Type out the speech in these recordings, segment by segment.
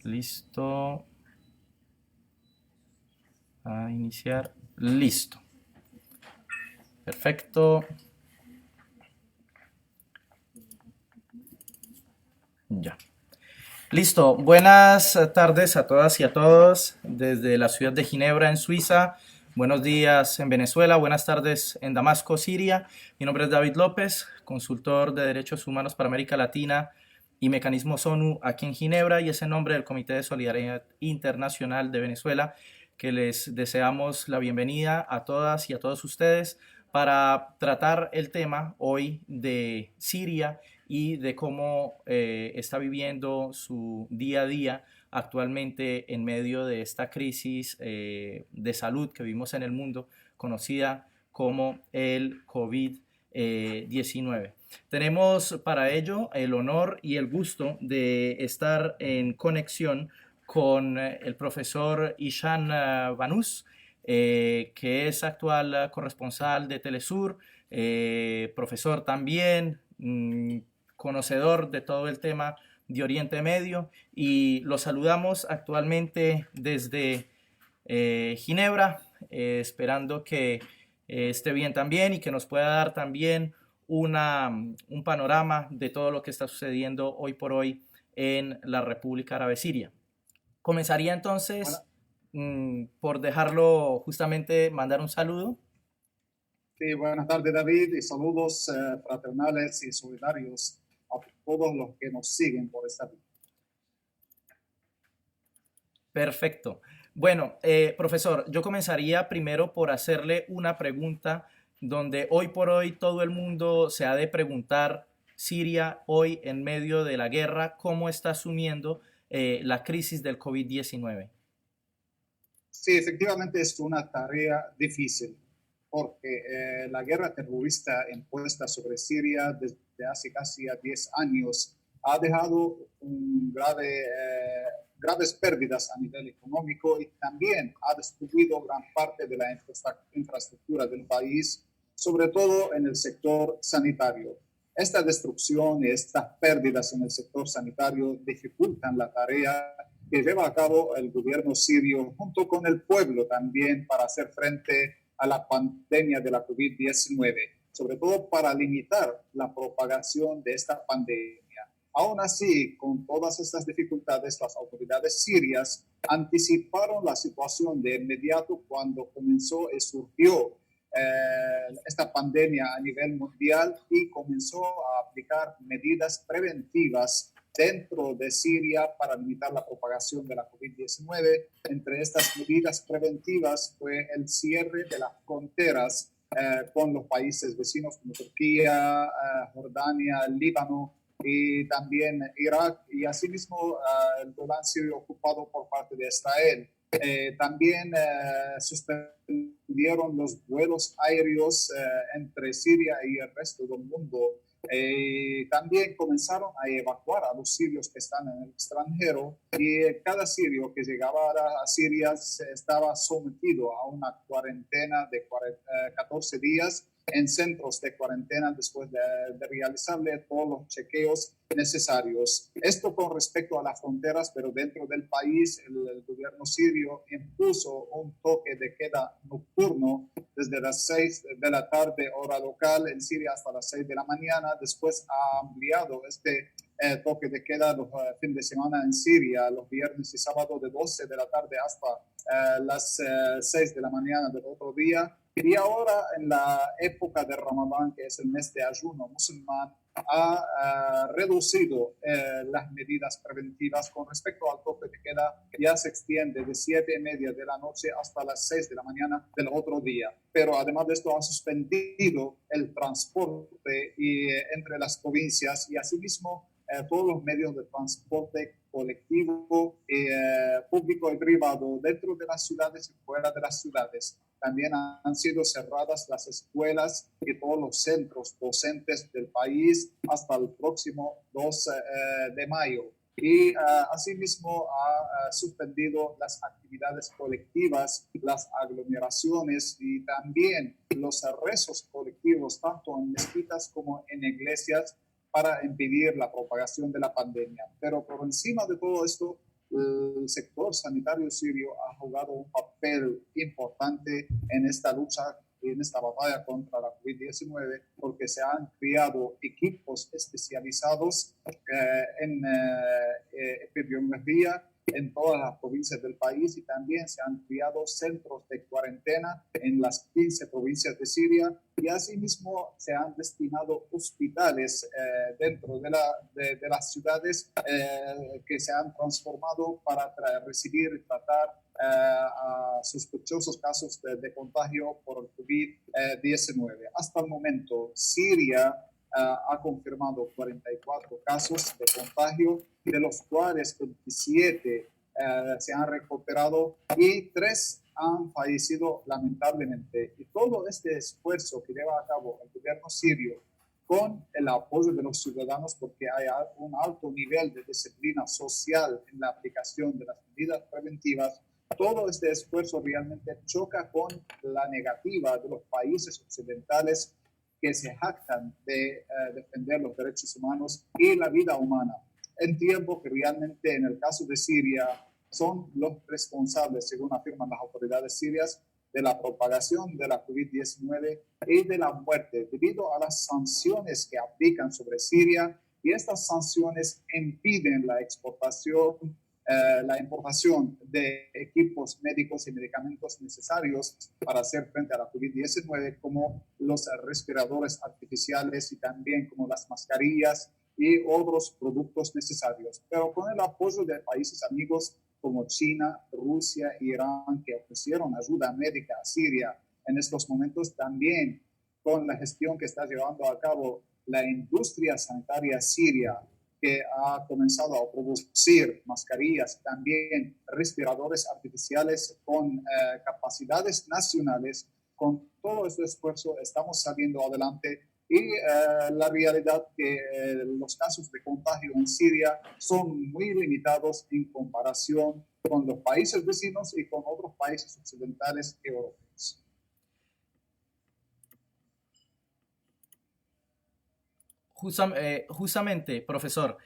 Listo. A iniciar. Listo. Perfecto. Ya. Listo. Buenas tardes a todas y a todos desde la ciudad de Ginebra, en Suiza. Buenos días en Venezuela, buenas tardes en Damasco, Siria. Mi nombre es David López, consultor de Derechos Humanos para América Latina y Mecanismos ONU aquí en Ginebra, y es en nombre del Comité de Solidaridad Internacional de Venezuela que les deseamos la bienvenida a todas y a todos ustedes para tratar el tema hoy de Siria y de cómo está viviendo su día a día actualmente en medio de esta crisis de salud que vivimos en el mundo, conocida como el COVID-19. Tenemos para ello el honor y el gusto de estar en conexión con el profesor Ishan Banús, que es actual corresponsal de Telesur, profesor también, conocedor de todo el tema de Oriente Medio, y lo saludamos actualmente desde Ginebra, esperando que esté bien también y que nos pueda dar también un panorama de todo lo que está sucediendo hoy por hoy en la República Árabe Siria. Comenzaría Bueno, entonces por dejarlo justamente mandar un saludo. sí, buenas tardes, David, y saludos fraternales y solidarios a todos los que nos siguen por esta vía. Perfecto. Bueno, profesor, yo comenzaría primero por hacerle una pregunta donde hoy por hoy todo el mundo se ha de preguntar: Siria hoy en medio de la guerra, ¿cómo está asumiendo la crisis del COVID-19? Sí, efectivamente es una tarea difícil porque la guerra terrorista impuesta sobre Siria desde hace casi a 10 años ha dejado graves pérdidas a nivel económico y también ha destruido gran parte de la infraestructura del país, sobre todo en el sector sanitario. Esta destrucción y estas pérdidas en el sector sanitario dificultan la tarea que lleva a cabo el gobierno sirio junto con el pueblo también para hacer frente a la pandemia de la COVID-19, sobre todo para limitar la propagación de esta pandemia. Aún así, con todas estas dificultades, las autoridades sirias anticiparon la situación de inmediato cuando comenzó y surgió esta pandemia a nivel mundial y comenzó a aplicar medidas preventivas dentro de Siria para limitar la propagación de la COVID-19. Entre estas medidas preventivas fue el cierre de las fronteras con los países vecinos como Turquía, Jordania, Líbano y también Irak, y asimismo el Golán sirio ocupado por parte de Israel. También suspendieron los vuelos aéreos entre Siria y el resto del mundo. También comenzaron a evacuar a los sirios que están en el extranjero, y cada sirio que llegaba a Siria estaba sometido a una cuarentena de 14 días en centros de cuarentena después de realizarle todos los chequeos necesarios. Esto con respecto a las fronteras, pero dentro del país el gobierno sirio impuso un toque de queda nocturno desde las 6 de la tarde hora local en Siria hasta las 6 de la mañana. Después ha ampliado este toque de queda los fines de semana en Siria, los viernes y sábados de 12 de la tarde hasta las 6 de la mañana del otro día. Y ahora en la época de Ramadán, que es el mes de ayuno musulmán, ha reducido las medidas preventivas con respecto al toque de queda. Ya se extiende de 7:30 de la noche hasta las 6 de la mañana del otro día. Pero además de esto ha suspendido el transporte entre las provincias, y asimismo todos los medios de transporte colectivo, público y privado dentro de las ciudades y fuera de las ciudades. También han sido cerradas las escuelas y todos los centros docentes del país hasta el próximo 2 de mayo. Y asimismo ha suspendido las actividades colectivas, las aglomeraciones y también los rezos colectivos, tanto en mezquitas como en iglesias, para impedir la propagación de la pandemia. Pero por encima de todo esto, el sector sanitario sirio ha jugado un papel importante en esta lucha y en esta batalla contra la COVID-19 porque se han creado equipos especializados en epidemiología en todas las provincias del país y también se han creado centros de cuarentena en las 15 provincias de Siria y asimismo se han destinado hospitales dentro de las ciudades que se han transformado para recibir y tratar a sospechosos casos de contagio por el COVID-19. Hasta el momento, Siria ha confirmado 44 casos de contagio, de los cuales 27 se han recuperado y 3 han fallecido lamentablemente. Y todo este esfuerzo que lleva a cabo el gobierno sirio con el apoyo de los ciudadanos, porque hay un alto nivel de disciplina social en la aplicación de las medidas preventivas, todo este esfuerzo realmente choca con la negativa de los países occidentales que se jactan de defender los derechos humanos y la vida humana. Entiendo que realmente en el caso de Siria son los responsables, según afirman las autoridades sirias, de la propagación de la COVID-19 y de la muerte debido a las sanciones que aplican sobre Siria y estas sanciones impiden la exportación, la importación de equipos médicos y medicamentos necesarios para hacer frente a la COVID-19 como los respiradores artificiales y también como las mascarillas y otros productos necesarios. Pero con el apoyo de países amigos como China, Rusia e Irán, que ofrecieron ayuda médica a Siria en estos momentos, también con la gestión que está llevando a cabo la industria sanitaria siria, que ha comenzado a producir mascarillas, también respiradores artificiales con capacidades nacionales. Con todo este esfuerzo estamos saliendo adelante y la realidad que los casos de contagio en Siria son muy limitados en comparación con los países vecinos y con otros países occidentales y europeos. Justamente, profesor,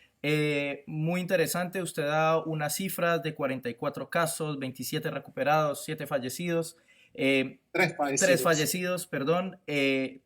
muy interesante. Usted da unas cifras de 44 casos, 27 recuperados, 7 fallecidos. Tres fallecidos, perdón.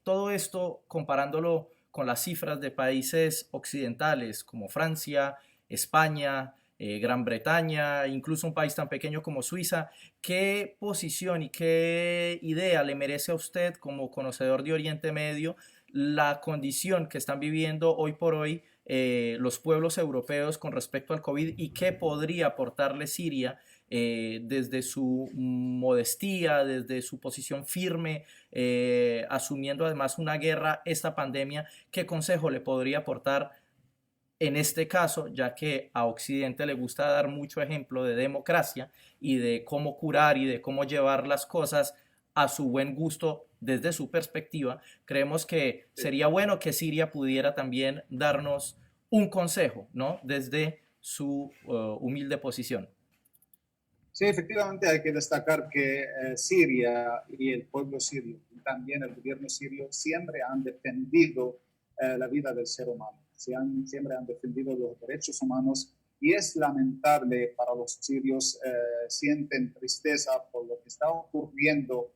Todo esto comparándolo con las cifras de países occidentales como Francia, España, Gran Bretaña, incluso un país tan pequeño como Suiza. ¿Qué posición y qué idea le merece a usted como conocedor de Oriente Medio la condición que están viviendo hoy por hoy los pueblos europeos con respecto al COVID y qué podría aportarle Siria desde su modestia, desde su posición firme, asumiendo además una guerra, esta pandemia? ¿Qué consejo le podría aportar en este caso, ya que a Occidente le gusta dar mucho ejemplo de democracia y de cómo curar y de cómo llevar las cosas a su buen gusto desde su perspectiva? Creemos que sería bueno que Siria pudiera también darnos un consejo, ¿no? Desde su humilde posición. Sí, efectivamente hay que destacar que Siria y el pueblo sirio, y también el gobierno sirio, siempre han defendido la vida del ser humano, siempre han defendido los derechos humanos y es lamentable para los sirios, sienten tristeza por lo que está ocurriendo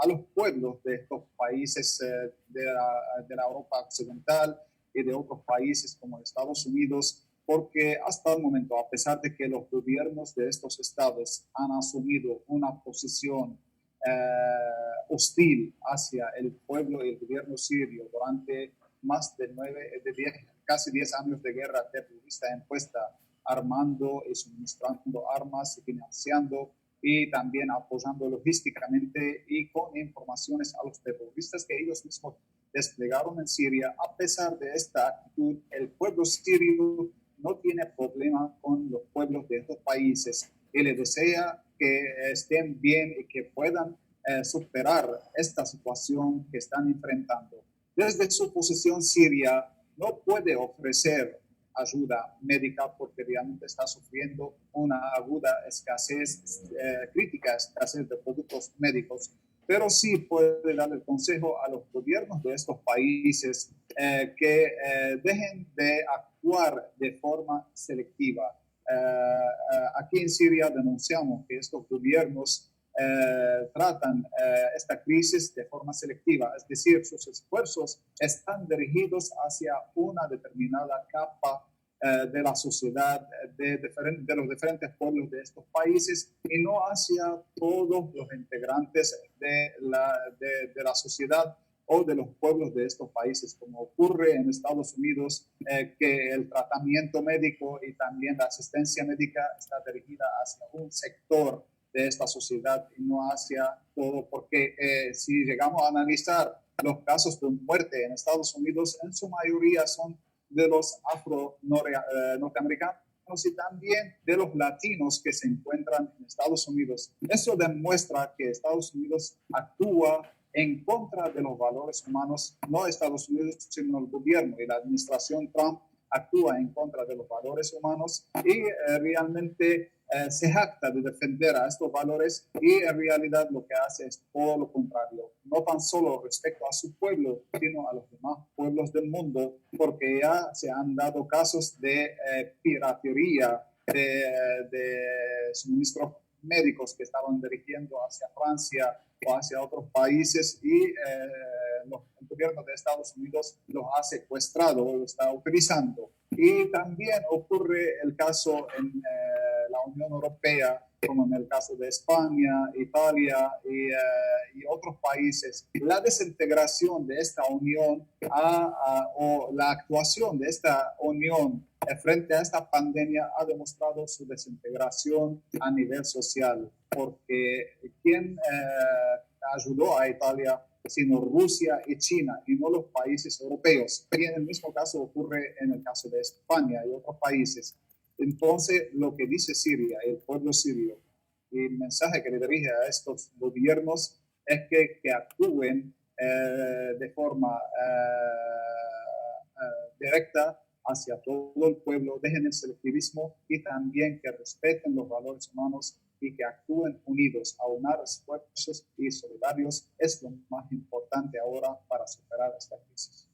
a los pueblos de estos países de la Europa occidental y de otros países como Estados Unidos, porque hasta el momento, a pesar de que los gobiernos de estos estados han asumido una posición hostil hacia el pueblo y el gobierno sirio durante más de 10, casi 10 años de guerra terrorista impuesta, armando y suministrando armas y financiando y también apoyando logísticamente y con informaciones a los terroristas que ellos mismos desplegaron en Siria. A pesar de esta actitud, el pueblo sirio no tiene problema con los pueblos de estos países y le desea que estén bien y que puedan superar esta situación que están enfrentando. Desde su posición, Siria no puede ofrecer ayuda médica porque realmente está sufriendo una aguda escasez, crítica escasez de productos médicos, pero sí puede dar el consejo a los gobiernos de estos países que dejen de actuar de forma selectiva. Aquí en Siria denunciamos que estos gobiernos tratan esta crisis de forma selectiva, es decir, sus esfuerzos están dirigidos hacia una determinada capa de la sociedad, de los diferentes pueblos de estos países y no hacia todos los integrantes de la sociedad o de los pueblos de estos países, como ocurre en Estados Unidos, que el tratamiento médico y también la asistencia médica está dirigida hacia un sector de esta sociedad y no hacia todo, porque si llegamos a analizar los casos de muerte en Estados Unidos, en su mayoría son de los afro-norteamericanos y también de los latinos que se encuentran en Estados Unidos. Eso demuestra que Estados Unidos actúa en contra de los valores humanos, no Estados Unidos, sino el gobierno y la administración Trump actúa en contra de los valores humanos y realmente se jacta de defender a estos valores y en realidad lo que hace es todo lo contrario, no tan solo respecto a su pueblo, sino a los demás pueblos del mundo, porque ya se han dado casos de piratería de suministros médicos que estaban dirigiendo hacia Francia o hacia otros países y el gobierno de Estados Unidos los ha secuestrado o lo está utilizando. Y también ocurre el caso en la Unión Europea, como en el caso de España, Italia y otros países. La desintegración de esta unión o la actuación de esta unión frente a esta pandemia ha demostrado su desintegración a nivel social, porque ¿quién ayudó a Italia? Sino Rusia y China y no los países europeos. Y en el mismo caso ocurre en el caso de España y otros países. Entonces, lo que dice Siria, el pueblo sirio, y el mensaje que le dirige a estos gobiernos es que actúen de forma directa hacia todo el pueblo, dejen el selectivismo y también que respeten los valores humanos y que actúen unidos. Aunar esfuerzos y solidarios es lo más importante ahora para superar esta crisis.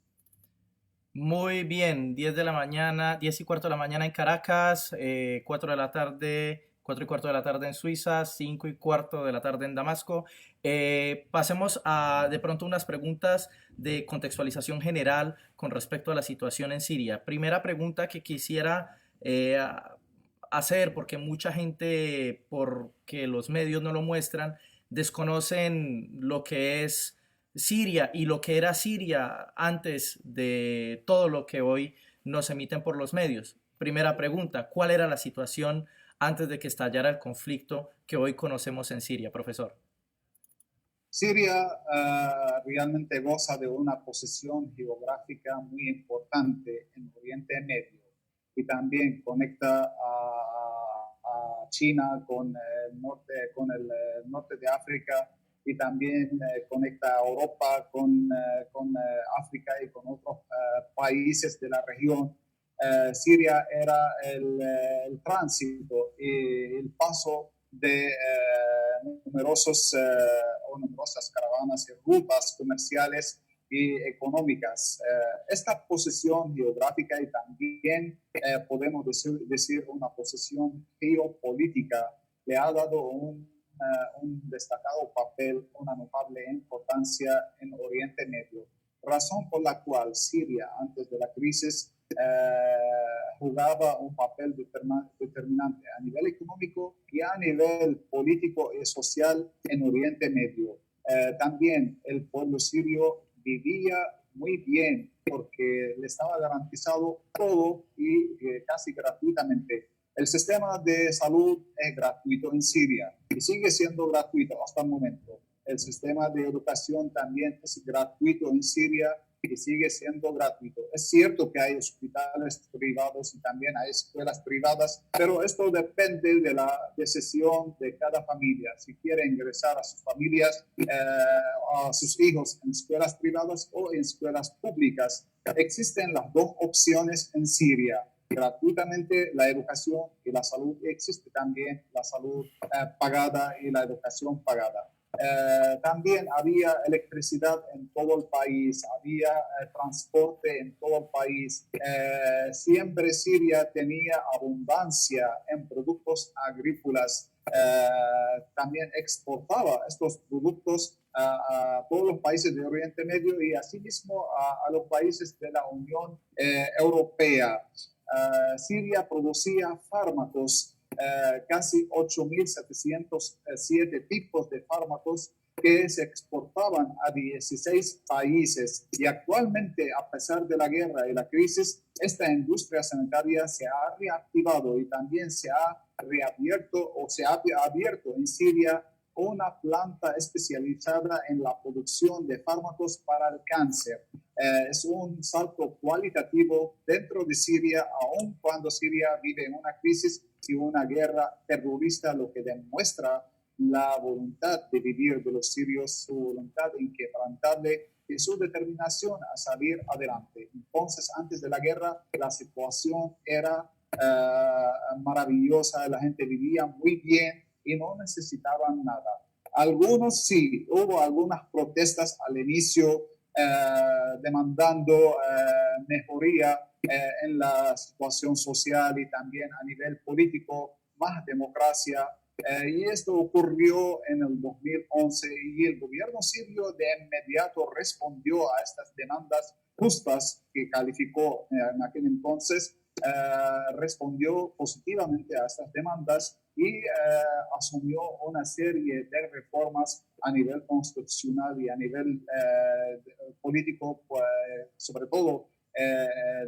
Muy bien, 10 de la mañana, 10 y cuarto de la mañana en Caracas, 4 de la tarde, 4 y cuarto de la tarde en Suiza, 5 y cuarto de la tarde en Damasco. Pasemos a de pronto unas preguntas de contextualización general con respecto a la situación en Siria. Primera pregunta que quisiera hacer, porque mucha gente, porque los medios no lo muestran, desconocen lo que es Siria y lo que era Siria antes de todo lo que hoy nos emiten por los medios. Primera pregunta, ¿cuál era la situación antes de que estallara el conflicto que hoy conocemos en Siria, profesor? Siria realmente goza de una posición geográfica muy importante en Oriente Medio y también conecta a China con el norte de África y también conecta a Europa con África y con otros países de la región. Siria era el tránsito y el paso de numerosas caravanas y rutas comerciales y económicas. Esta posición geográfica y también podemos decir una posición geopolítica le ha dado un destacado papel, una notable importancia en Oriente Medio, razón por la cual Siria antes de la crisis jugaba un papel determinante a nivel económico y a nivel político y social en Oriente Medio. También el pueblo sirio vivía muy bien porque le estaba garantizado todo y casi gratuitamente. El sistema de salud es gratuito en Siria y sigue siendo gratuito hasta el momento. El sistema de educación también es gratuito en Siria y sigue siendo gratuito. Es cierto que hay hospitales privados y también hay escuelas privadas, pero esto depende de la decisión de cada familia. Si quiere ingresar a sus familias, a sus hijos en escuelas privadas o en escuelas públicas. Existen las dos opciones en Siria. Gratuitamente la educación y la salud. Existe también la salud pagada y la educación pagada. También había electricidad en todo el país, había transporte en todo el país. Siempre Siria tenía abundancia en productos agrícolas. También exportaba estos productos a todos los países de Oriente Medio y asimismo a los países de la Unión Europea. Siria producía fármacos, casi 8.707 tipos de fármacos que se exportaban a 16 países. Y actualmente, a pesar de la guerra y la crisis, esta industria sanitaria se ha reactivado y también se ha reabierto o se ha abierto en Siria una planta especializada en la producción de fármacos para el cáncer. Es un salto cualitativo dentro de Siria, aun cuando Siria vive en una crisis y una guerra terrorista, lo que demuestra la voluntad de vivir de los sirios, su voluntad inquebrantable y su determinación a salir adelante. Entonces, antes de la guerra, la situación era maravillosa, la gente vivía muy bien y no necesitaban nada. Algunos sí, hubo algunas protestas al inicio demandando mejoría en la situación social y también a nivel político, más democracia. Y esto ocurrió en el 2011 y el gobierno sirio de inmediato respondió a estas demandas justas que calificó en aquel entonces, respondió positivamente a estas demandas y asumió una serie de reformas a nivel constitucional y a nivel político, pues, sobre todo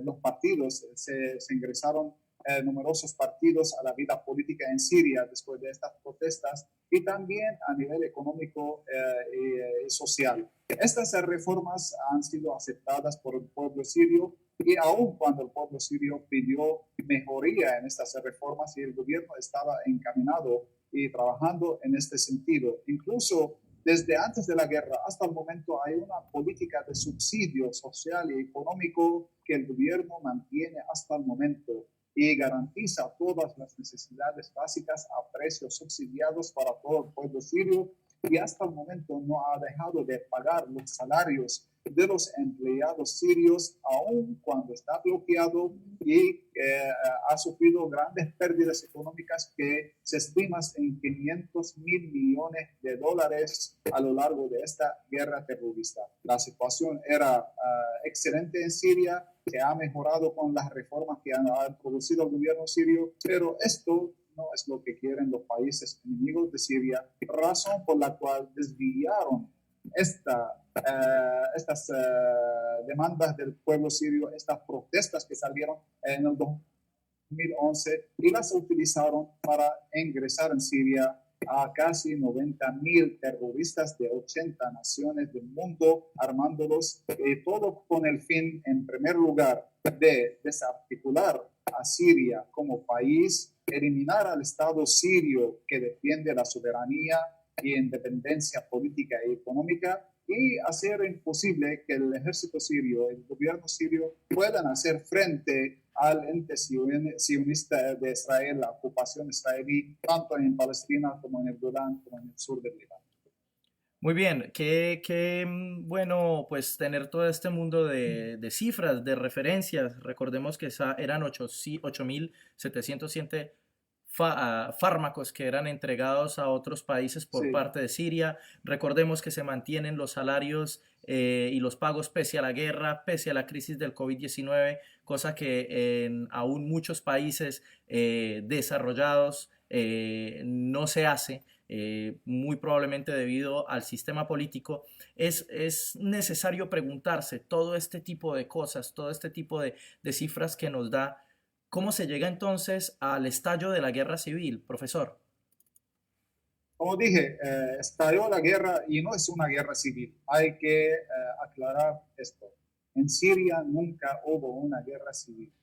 los partidos se ingresaron numerosos partidos a la vida política en Siria después de estas protestas y también a nivel económico y social. Estas reformas han sido aceptadas por el pueblo sirio y aun cuando el pueblo sirio pidió mejoría en estas reformas y el gobierno estaba encaminado y trabajando en este sentido. Incluso desde antes de la guerra hasta el momento hay una política de subsidio social y económico que el gobierno mantiene hasta el momento y garantiza todas las necesidades básicas a precios subsidiados para todo el pueblo sirio y hasta el momento no ha dejado de pagar los salarios de los empleados sirios, aun cuando está bloqueado y ha sufrido grandes pérdidas económicas que se estiman en 500.000 millones de dólares a lo largo de esta guerra terrorista. La situación era excelente en Siria, se ha mejorado con las reformas que ha producido el gobierno sirio, pero esto no es lo que quieren los países enemigos de Siria, razón por la cual desviaron estas demandas del pueblo sirio, estas protestas que salieron en el 2011 y las utilizaron para ingresar en Siria a casi 90.000 terroristas de 80 naciones del mundo, armándolos, todo con el fin, en primer lugar, de desarticular a Siria como país, eliminar al Estado sirio que defiende la soberanía y independencia política y económica y hacer imposible que el ejército sirio, el gobierno sirio puedan hacer frente al ente sionista de Israel, la ocupación israelí, tanto en Palestina como en el Golán, como en el sur del Líbano. Muy bien, qué bueno pues tener todo este mundo de cifras, de referencias. Recordemos que eran 8.707 fármacos que eran entregados a otros países por Sí. parte de Siria. Recordemos que se mantienen los salarios y los pagos pese a la guerra, pese a la crisis del COVID-19, cosa que en aún muchos países desarrollados no se hace. Muy probablemente debido al sistema político, es necesario preguntarse todo este tipo de cosas, todo este tipo de cifras que nos da. ¿Cómo se llega entonces al estallo de la guerra civil, profesor? Como dije, estalló la guerra y no es una guerra civil. Hay que aclarar esto. En Siria nunca hubo una guerra civil.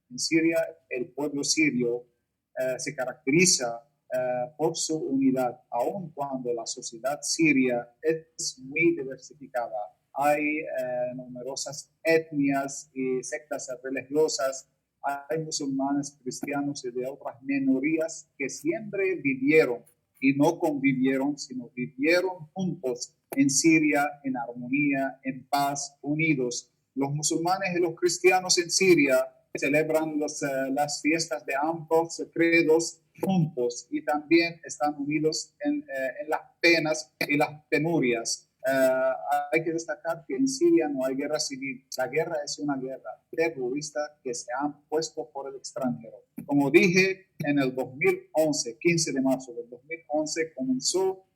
En Siria el pueblo sirio se caracteriza por su unidad, aun cuando la sociedad siria es muy diversificada. Hay numerosas etnias y sectas religiosas, hay musulmanes, cristianos y de otras minorías que siempre vivieron y no convivieron, sino vivieron juntos en Siria, en armonía, en paz, unidos. Los musulmanes y los cristianos en Siria celebran las fiestas de ambos credos juntos y también están unidos en las penas y las penurias. Hay que destacar que en Siria no hay guerra civil. La guerra es una guerra terrorista que se han puesto por el extranjero. Como dije, en el 2011, 15 de marzo del 2011, comenzó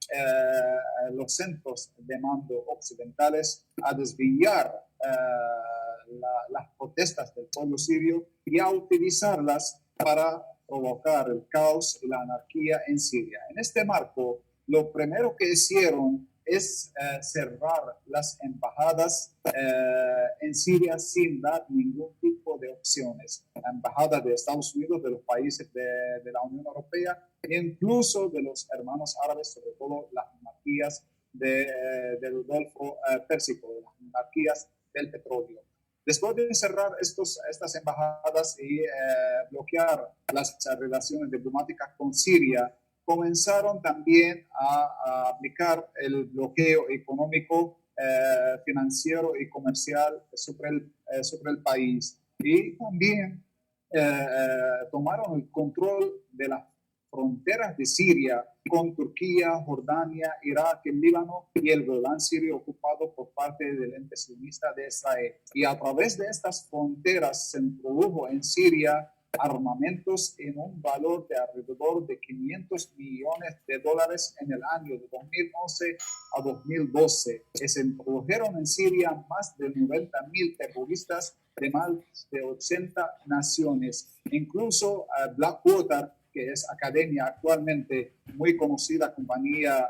los centros de mando occidentales a desviar las protestas del pueblo sirio y a utilizarlas para provocar el caos y la anarquía en Siria. En este marco, lo primero que hicieron es cerrar las embajadas en Siria sin dar ningún tipo de opciones. La embajada de Estados Unidos, de los países de la Unión Europea, e incluso de los hermanos árabes, sobre todo las monarquías del Golfo Pérsico, de las monarquías del petróleo. Después de cerrar estas embajadas y bloquear las relaciones diplomáticas con Siria, comenzaron también a aplicar el bloqueo económico, financiero y comercial sobre el país. Y también tomaron el control de las fronteras de Siria con Turquía, Jordania, Irak, el Líbano y el Golán sirio ocupado por parte del ente sionista de Israel. Y a través de estas fronteras se introdujo en Siria armamentos en un valor de alrededor de $500 millones en el año de 2011 a 2012. Se introdujeron en Siria más de 90.000 terroristas de más de 80 naciones. Incluso Blackwater, que es academia actualmente muy conocida, compañía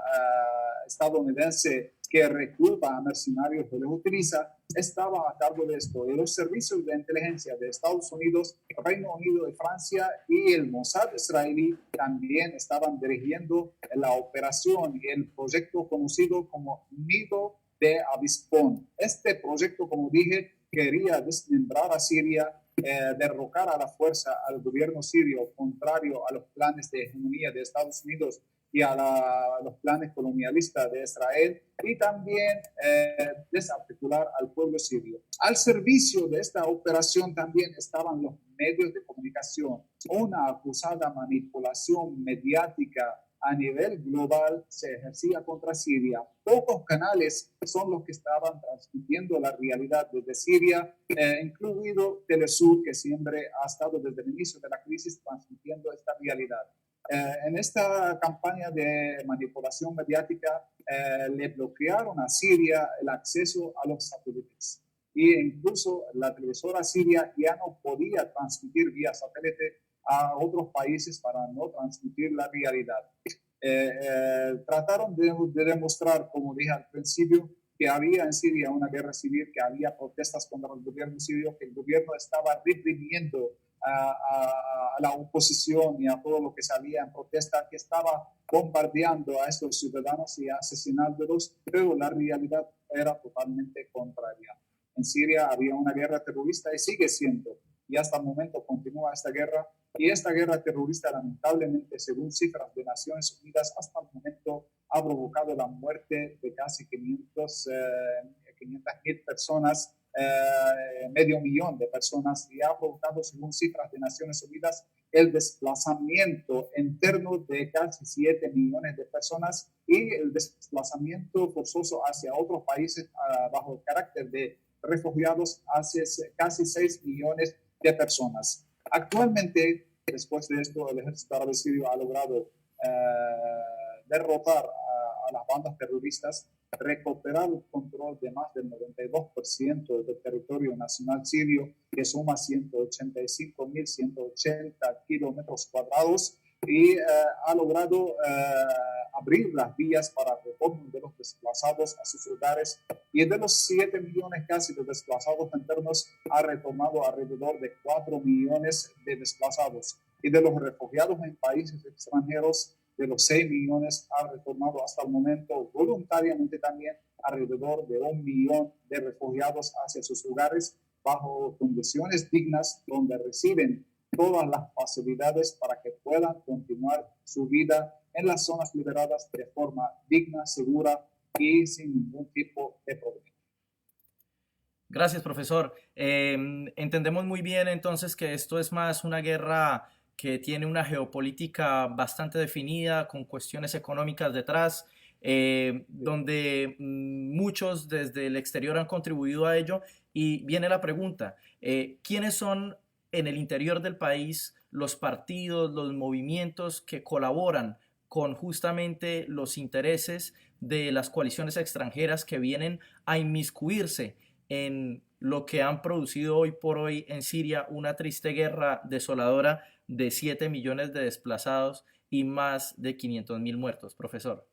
estadounidense que recluta a mercenarios y los utiliza, estaba a cargo de esto. Y los servicios de inteligencia de Estados Unidos, Reino Unido y Francia y el Mossad israelí también estaban dirigiendo la operación y el proyecto conocido como Nido de Avispón. Este proyecto, como dije, quería desmembrar a Siria, derrocar a la fuerza al gobierno sirio, contrario a los planes de hegemonía de Estados Unidos y a los planes colonialistas de Israel, y también desarticular al pueblo sirio. Al servicio de esta operación también estaban los medios de comunicación. Una acusada manipulación mediática a nivel global se ejercía contra Siria. Pocos canales son los que estaban transmitiendo la realidad desde Siria, incluido Telesur, que siempre ha estado desde el inicio de la crisis transmitiendo esta realidad. En esta campaña de manipulación mediática le bloquearon a Siria el acceso a los satélites. E incluso la televisora siria ya no podía transmitir vía satélite a otros países para no transmitir la realidad. Trataron de demostrar, como dije al principio, que había en Siria una guerra civil, que había protestas contra el gobierno sirio, que el gobierno estaba reprimiendo a la oposición y a todo lo que salía en protesta, que estaba bombardeando a estos ciudadanos y asesinándolos, pero la realidad era totalmente contraria. En Siria había una guerra terrorista y sigue siendo, y hasta el momento continúa esta guerra, y esta guerra terrorista lamentablemente, según cifras de Naciones Unidas, hasta el momento ha provocado la muerte de casi 500.000 personas, medio millón de personas, y ha provocado, según cifras de Naciones Unidas, el desplazamiento interno de casi 7 millones de personas y el desplazamiento forzoso hacia otros países bajo el carácter de refugiados hacia casi 6 millones de personas. Actualmente, después de esto, el ejército árabe sirio ha logrado derrotar a las bandas terroristas, recuperar el control de más del 92% del territorio nacional sirio, que suma 185.180 kilómetros cuadrados, y ha logrado abrir las vías para el retorno de los desplazados a sus hogares, y de los 7 millones casi de desplazados internos ha retornado alrededor de 4 millones de desplazados, y de los refugiados en países extranjeros, de los 6 millones ha retornado hasta el momento voluntariamente también alrededor de 1 millón de refugiados hacia sus hogares bajo condiciones dignas, donde reciben todas las facilidades para que puedan continuar su vida en las zonas liberadas de forma digna, segura y sin ningún tipo de problema. Gracias, profesor. Entendemos muy bien entonces que esto es más una guerra que tiene una geopolítica bastante definida, con cuestiones económicas detrás, donde muchos desde el exterior han contribuido a ello. Y viene la pregunta, ¿quiénes son en el interior del país los partidos, los movimientos que colaboran con justamente los intereses de las coaliciones extranjeras que vienen a inmiscuirse en lo que han producido hoy por hoy en Siria una triste guerra desoladora de 7 millones de desplazados y más de 500.000 muertos, profesor?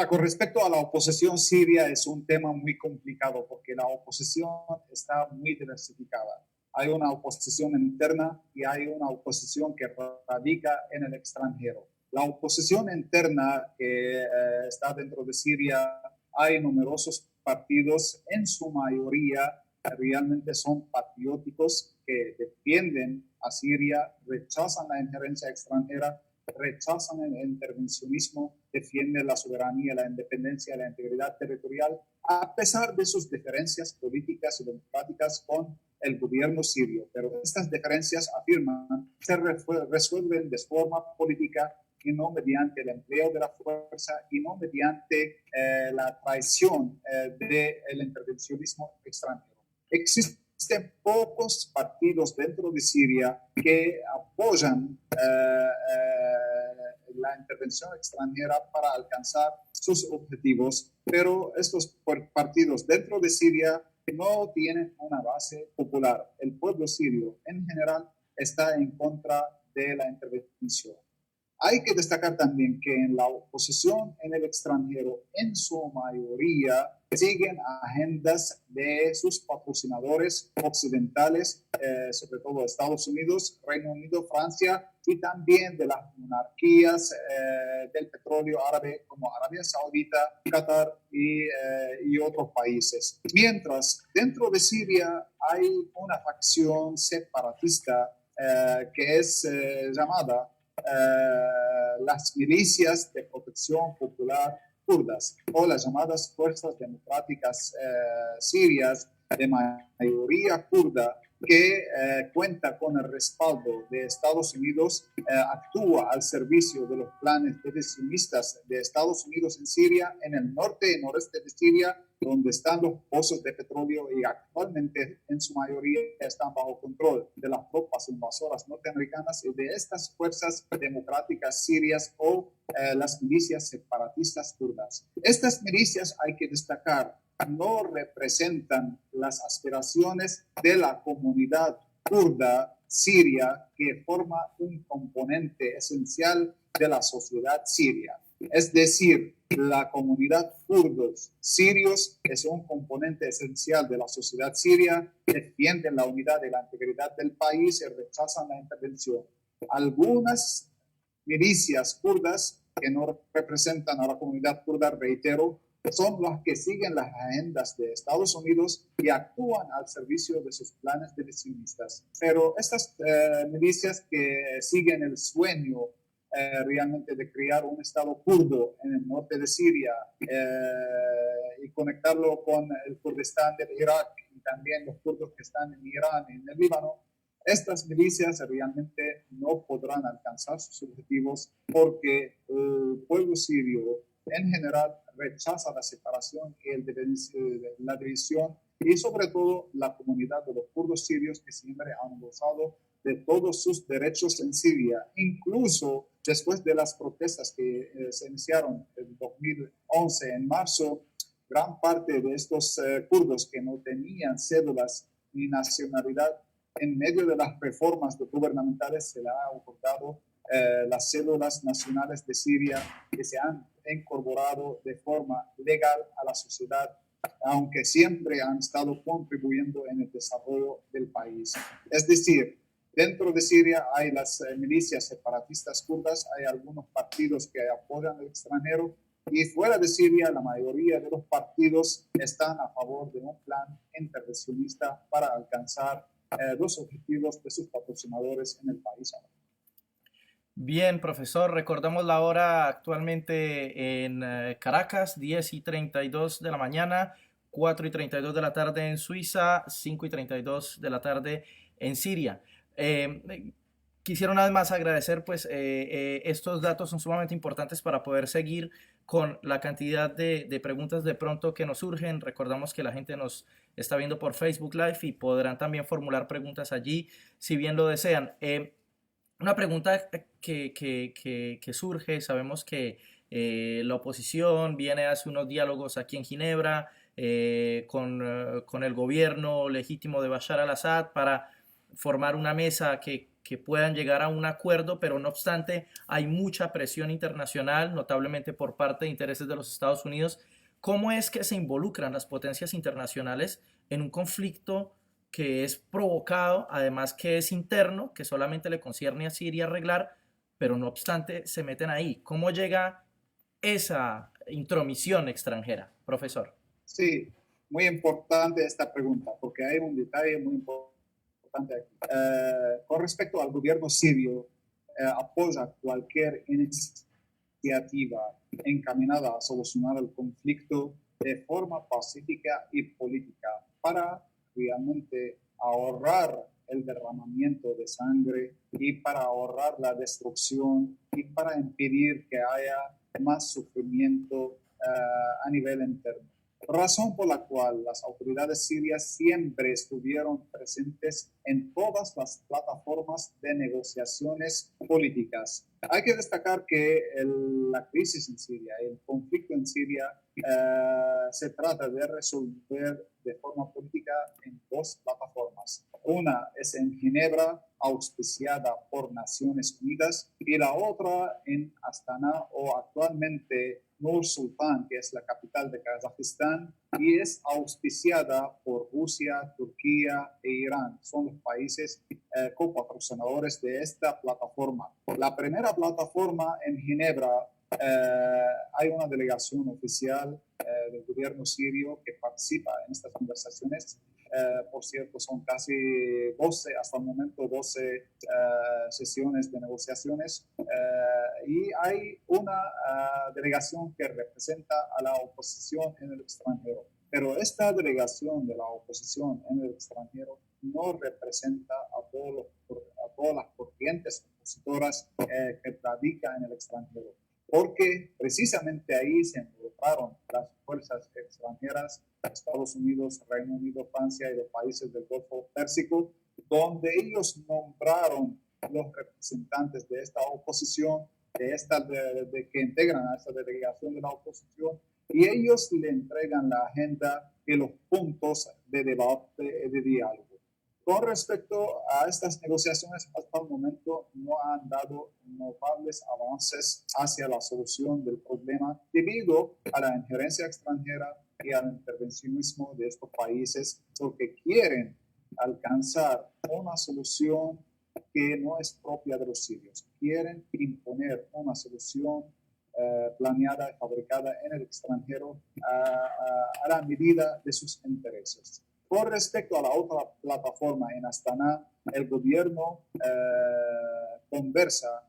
Con respecto a la oposición siria, es un tema muy complicado porque la oposición está muy diversificada. Hay una oposición interna y hay una oposición que radica en el extranjero. La oposición interna que está dentro de Siria, hay numerosos partidos, en su mayoría realmente son patrióticos que defienden a Siria, rechazan la injerencia extranjera, rechazan el intervencionismo, defienden la soberanía, la independencia, la integridad territorial, a pesar de sus diferencias políticas y democráticas con el gobierno sirio. Pero estas diferencias, afirman, se resuelven de forma política y no mediante el empleo de la fuerza y no mediante la traición del intervencionismo extranjero. Existen pocos partidos dentro de Siria que apoyan la intervención extranjera para alcanzar sus objetivos, pero estos partidos dentro de Siria no tienen una base popular. El pueblo sirio en general está en contra de la intervención. Hay que destacar también que en la oposición en el extranjero, en su mayoría, siguen agendas de sus patrocinadores occidentales, sobre todo Estados Unidos, Reino Unido, Francia, y también de las monarquías del petróleo árabe como Arabia Saudita, Qatar y otros países. Mientras dentro de Siria hay una facción separatista que es llamada las milicias de protección popular kurdas o las llamadas fuerzas democráticas sirias de mayoría kurda que cuenta con el respaldo de Estados Unidos, actúa al servicio de los planes defensionistas de Estados Unidos en Siria, en el norte y noreste de Siria, donde están los pozos de petróleo y actualmente en su mayoría están bajo control de las tropas invasoras norteamericanas y de estas fuerzas democráticas sirias o las milicias separatistas kurdas. Estas milicias, hay que destacar, no representan las aspiraciones de la comunidad kurda siria, que forma un componente esencial de la sociedad siria. Es decir, la comunidad kurdos sirios es un componente esencial de la sociedad siria, defienden la unidad y la integridad del país y rechazan la intervención. Algunas milicias kurdas que no representan a la comunidad kurda, reitero, son las que siguen las agendas de Estados Unidos y actúan al servicio de sus planes defensionistas. Pero estas milicias que siguen el sueño realmente de crear un Estado kurdo en el norte de Siria y conectarlo con el Kurdistán de Irak y también los kurdos que están en Irán y en el Líbano, estas milicias realmente no podrán alcanzar sus objetivos porque el pueblo sirio en general rechaza la separación y la división y sobre todo la comunidad de los kurdos sirios que siempre han gozado de todos sus derechos en Siria, incluso después de las protestas que se iniciaron en 2011 en marzo. Gran parte de estos kurdos que no tenían cédulas ni nacionalidad, en medio de las reformas gubernamentales se le ha otorgado las cédulas nacionales de Siria, que se han incorporado de forma legal a la sociedad, aunque siempre han estado contribuyendo en el desarrollo del país. Es decir, dentro de Siria hay las milicias separatistas kurdas, hay algunos partidos que apoyan al extranjero, y fuera de Siria la mayoría de los partidos están a favor de un plan intervencionista para alcanzar los objetivos de sus patrocinadores en el país. Bien, profesor, recordamos la hora actualmente en Caracas, 10:32 de la mañana, 4:32 de la tarde en Suiza, 5:32 de la tarde en Siria. Quisiera una vez más agradecer, pues estos datos son sumamente importantes para poder seguir con la cantidad de preguntas de pronto que nos surgen. Recordamos que la gente nos está viendo por Facebook Live y podrán también formular preguntas allí si bien lo desean. Una pregunta que surge, sabemos que la oposición viene hace unos diálogos aquí en Ginebra con el gobierno legítimo de Bashar al-Assad para formar una mesa que puedan llegar a un acuerdo, pero no obstante hay mucha presión internacional, notablemente por parte de intereses de los Estados Unidos. ¿Cómo es que se involucran las potencias internacionales en un conflicto que es provocado, además que es interno, que solamente le concierne a Siria arreglar, pero no obstante se meten ahí? ¿Cómo llega esa intromisión extranjera, profesor? Sí, muy importante esta pregunta, porque hay un detalle muy importante aquí. Con respecto al gobierno sirio, apoya cualquier iniciativa encaminada a solucionar el conflicto de forma pacífica y política para realmente ahorrar el derramamiento de sangre y para ahorrar la destrucción y para impedir que haya más sufrimiento a nivel interno. Razón por la cual las autoridades sirias siempre estuvieron presentes en todas las plataformas de negociaciones políticas. Hay que destacar que la crisis en Siria, el conflicto en Siria, se trata de resolver de forma política en dos plataformas. Una es en Ginebra, auspiciada por Naciones Unidas, y la otra en Astana, o actualmente Nur Sultan, que es la capital de Kazajistán, y es auspiciada por Rusia, Turquía e Irán. Son los países copatrocinadores de esta plataforma. La primera plataforma en Ginebra, hay una delegación oficial del gobierno sirio que participa en estas conversaciones. Por cierto, son casi 12, hasta el momento 12 sesiones de negociaciones, y hay una delegación que representa a la oposición en el extranjero. Pero esta delegación de la oposición en el extranjero no representa a todas las corrientes opositoras que radican en el extranjero, porque precisamente ahí se involucraron las fuerzas extranjeras, Estados Unidos, Reino Unido, Francia y los países del Golfo Pérsico, donde ellos nombraron los representantes de esta oposición, que integran a esta delegación de la oposición, y ellos le entregan la agenda y los puntos de debate, de diálogo. Con respecto a estas negociaciones, hasta el momento no han dado notables avances hacia la solución del problema debido a la injerencia extranjera y al intervencionismo de estos países, porque quieren alcanzar una solución que no es propia de los sirios. Quieren imponer una solución planeada y fabricada en el extranjero a la medida de sus intereses. Con respecto a la otra plataforma en Astana, el gobierno conversa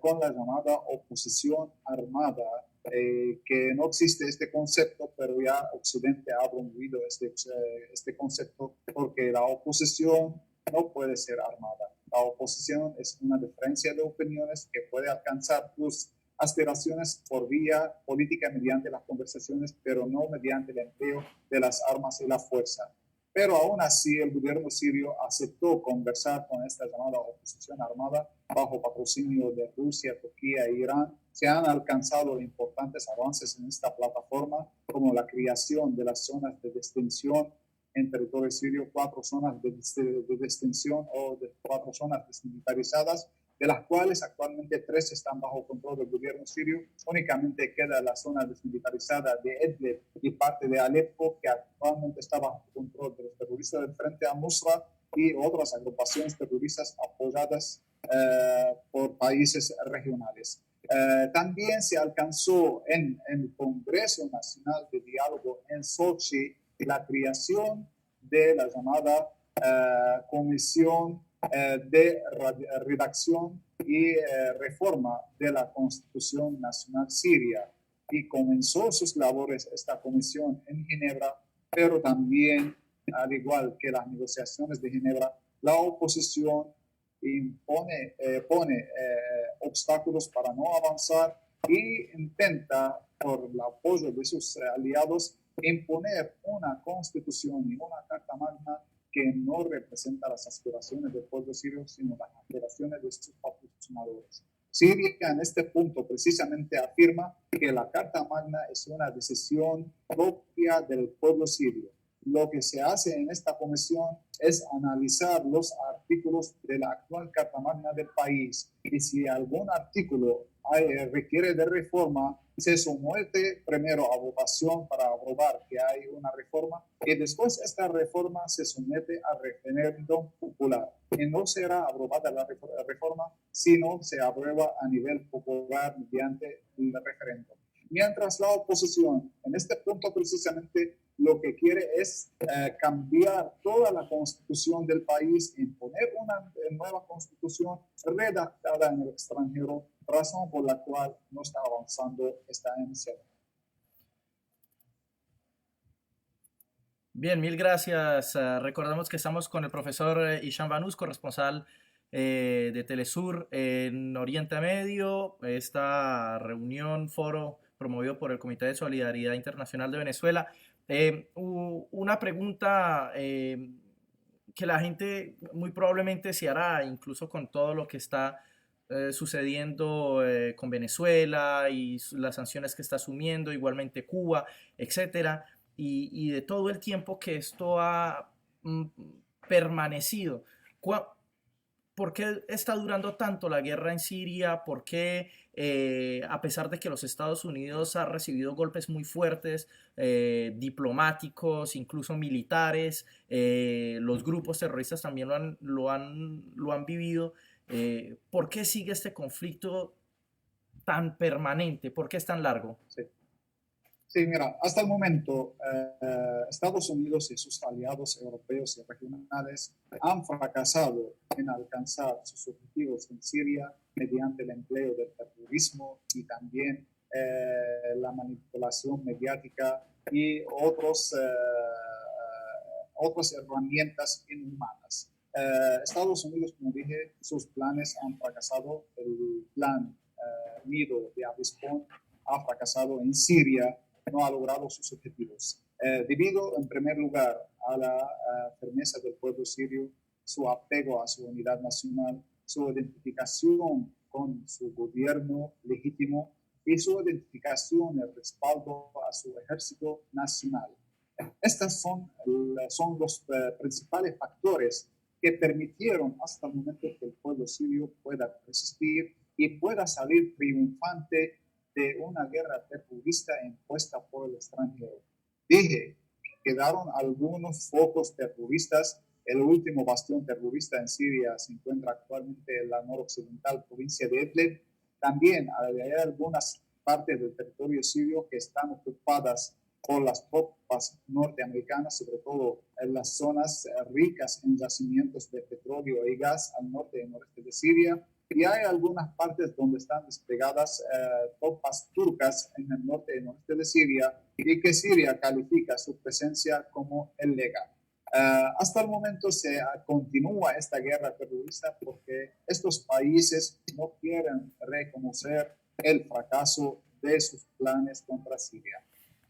con la llamada oposición armada, que no existe este concepto, pero ya Occidente ha promovido este concepto, porque la oposición no puede ser armada. La oposición es una diferencia de opiniones que puede alcanzar tus aspiraciones por vía política mediante las conversaciones, pero no mediante el empleo de las armas y la fuerza. Pero aún así el gobierno sirio aceptó conversar con esta llamada oposición armada bajo patrocinio de Rusia, Turquía e Irán. Se han alcanzado importantes avances en esta plataforma, como la creación de las zonas de detención en territorio sirio, 4 zonas de detención o de 4 zonas desmilitarizadas, de las cuales actualmente 3 están bajo control del gobierno sirio. Únicamente queda la zona desmilitarizada de Idlib y parte de Alepo, que actualmente está bajo control de los terroristas del Frente al-Nusra y otras agrupaciones terroristas apoyadas por países regionales. También se alcanzó en el Congreso Nacional de Diálogo en Sochi la creación de la llamada Comisión de redacción y reforma de la Constitución Nacional Siria, y comenzó sus labores esta comisión en Ginebra, pero también, al igual que las negociaciones de Ginebra, la oposición pone obstáculos para no avanzar y intenta, por el apoyo de sus aliados, imponer una constitución y una carta magna que no representa las aspiraciones del pueblo sirio, sino las aspiraciones de sus patrocinadores. Siria en este punto precisamente afirma que la Carta Magna es una decisión propia del pueblo sirio. Lo que se hace en esta comisión es analizar los artículos de la actual Carta Magna del país, y si algún artículo requiere de reforma, se somete primero a votación para aprobar que hay una reforma, y después esta reforma se somete a referéndum popular. Y no será aprobada la reforma, sino se aprueba a nivel popular mediante el referéndum. Mientras la oposición, en este punto precisamente, lo que quiere es cambiar toda la constitución del país, imponer una nueva constitución redactada en el extranjero, razón por la cual no está avanzando esta iniciativa. Bien, mil gracias. Recordamos que estamos con el profesor Hisham Banús, corresponsal de Telesur en Oriente Medio. Esta reunión, foro promovido por el Comité de Solidaridad Internacional de Venezuela. Una pregunta que la gente muy probablemente se hará, incluso con todo lo que está sucediendo con Venezuela y las sanciones que está asumiendo, igualmente Cuba, etcétera, y de todo el tiempo que esto ha permanecido. ¿Por qué está durando tanto la guerra en Siria? ¿Por qué, a pesar de que los Estados Unidos ha recibido golpes muy fuertes, diplomáticos, incluso militares, los grupos terroristas también lo han vivido? ¿Por qué sigue este conflicto tan permanente? ¿Por qué es tan largo? Sí. Sí, mira, hasta el momento Estados Unidos y sus aliados europeos y regionales han fracasado en alcanzar sus objetivos en Siria mediante el empleo del terrorismo y también la manipulación mediática y otras herramientas inhumanas. Estados Unidos, como dije, sus planes han fracasado. El plan Nido de Abispón ha fracasado en Siria, no ha logrado sus objetivos. Debido, en primer lugar, a la firmeza del pueblo sirio, su apego a su unidad nacional, su identificación con su gobierno legítimo y su identificación y el respaldo a su ejército nacional. Estos son los principales factores que permitieron hasta el momento que el pueblo sirio pueda resistir y pueda salir triunfante de una guerra terrorista impuesta por el extranjero. Dije, quedaron algunos focos terroristas. El último bastión terrorista en Siria se encuentra actualmente en la noroccidental provincia de Idlib. También hay algunas partes del territorio sirio que están ocupadas por las tropas norteamericanas, sobre todo en las zonas ricas en yacimientos de petróleo y gas al norte y noreste de Siria. Y hay algunas partes donde están desplegadas tropas turcas en el norte y noreste de Siria, y que Siria califica su presencia como ilegal. Hasta el momento se continúa esta guerra terrorista porque estos países no quieren reconocer el fracaso de sus planes contra Siria.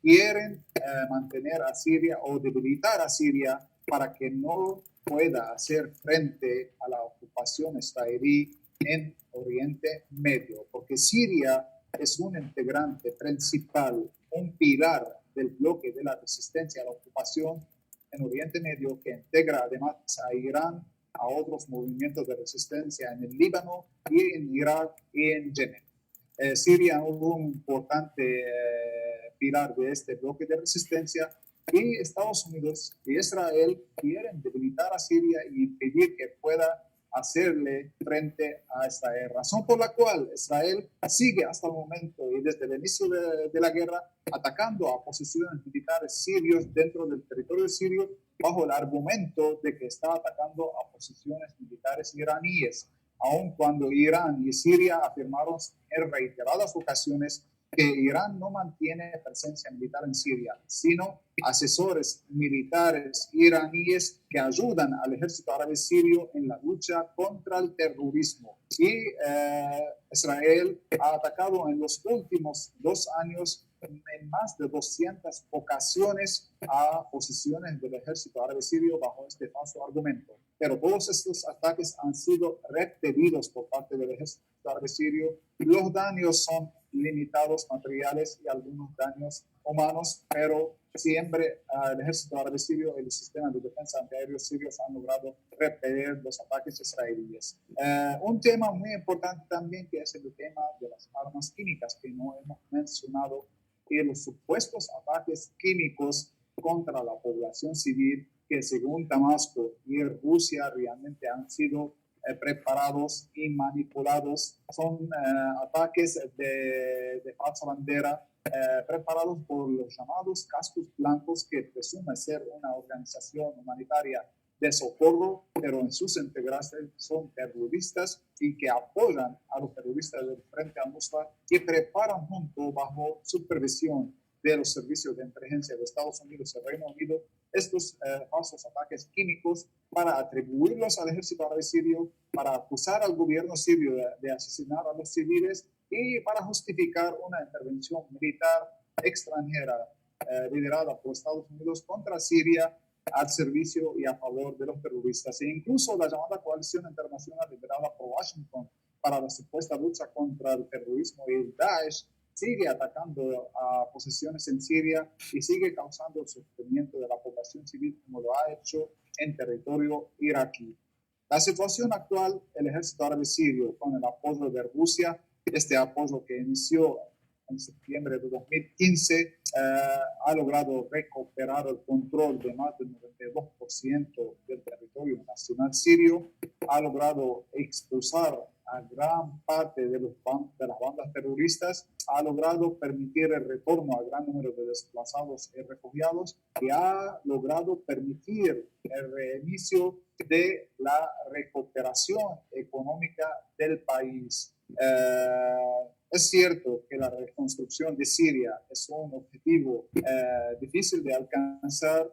Quieren mantener a Siria o debilitar a Siria para que no pueda hacer frente a la ocupación israelí en Oriente Medio, porque Siria es un integrante principal, un pilar del bloque de la resistencia a la ocupación en Oriente Medio, que integra además a Irán, a otros movimientos de resistencia en el Líbano y en Irak y en Yemen. Siria es un importante pilar de este bloque de resistencia, y Estados Unidos y Israel quieren debilitar a Siria y impedir que pueda hacerle frente a esta guerra. Razón por la cual Israel sigue hasta el momento y desde el inicio de la guerra atacando a posiciones militares sirios dentro del territorio sirio bajo el argumento de que está atacando a posiciones militares iraníes, aun cuando Irán y Siria afirmaron en reiteradas ocasiones que Irán no mantiene presencia militar en Siria, sino asesores militares iraníes que ayudan al ejército árabe sirio en la lucha contra el terrorismo. Y Israel ha atacado en los últimos 2 años en más de 200 ocasiones a posiciones del ejército árabe sirio bajo este falso argumento. Pero todos estos ataques han sido repelidos por parte del ejército árabe sirio. Los daños son limitados materiales y algunos daños humanos, pero siempre el ejército árabe sirio y el sistema de defensa antiaéreo sirios han logrado repeler los ataques israelíes. Un tema muy importante también que es el tema de las armas químicas que no hemos mencionado y los supuestos ataques químicos contra la población civil que según Damasco y Rusia realmente han sido preparados y manipulados. Son ataques de falsa bandera preparados por los llamados cascos blancos, que presume ser una organización humanitaria de socorro, pero en sus integrantes son terroristas y que apoyan a los terroristas del Frente al-Nusra y preparan junto bajo supervisión de los servicios de inteligencia de Estados Unidos y Reino Unido estos falsos ataques químicos para atribuirlos al ejército árabe sirio, para acusar al gobierno sirio de asesinar a los civiles y para justificar una intervención militar extranjera liderada por Estados Unidos contra Siria al servicio y a favor de los terroristas. E incluso la llamada coalición internacional liderada por Washington para la supuesta lucha contra el terrorismo y el Daesh sigue atacando a posiciones en Siria y sigue causando el sufrimiento de la población civil como lo ha hecho en territorio iraquí. La situación actual, el ejército árabe sirio, con el apoyo de Rusia, este apoyo que inició en septiembre de 2015, ha logrado recuperar el control de más del 92% del territorio nacional sirio, ha logrado expulsar a gran parte de las bandas terroristas, ha logrado permitir el retorno a gran número de desplazados y refugiados y ha logrado permitir el reinicio de la recuperación económica del país. Es cierto que la reconstrucción de Siria es un objetivo difícil de alcanzar,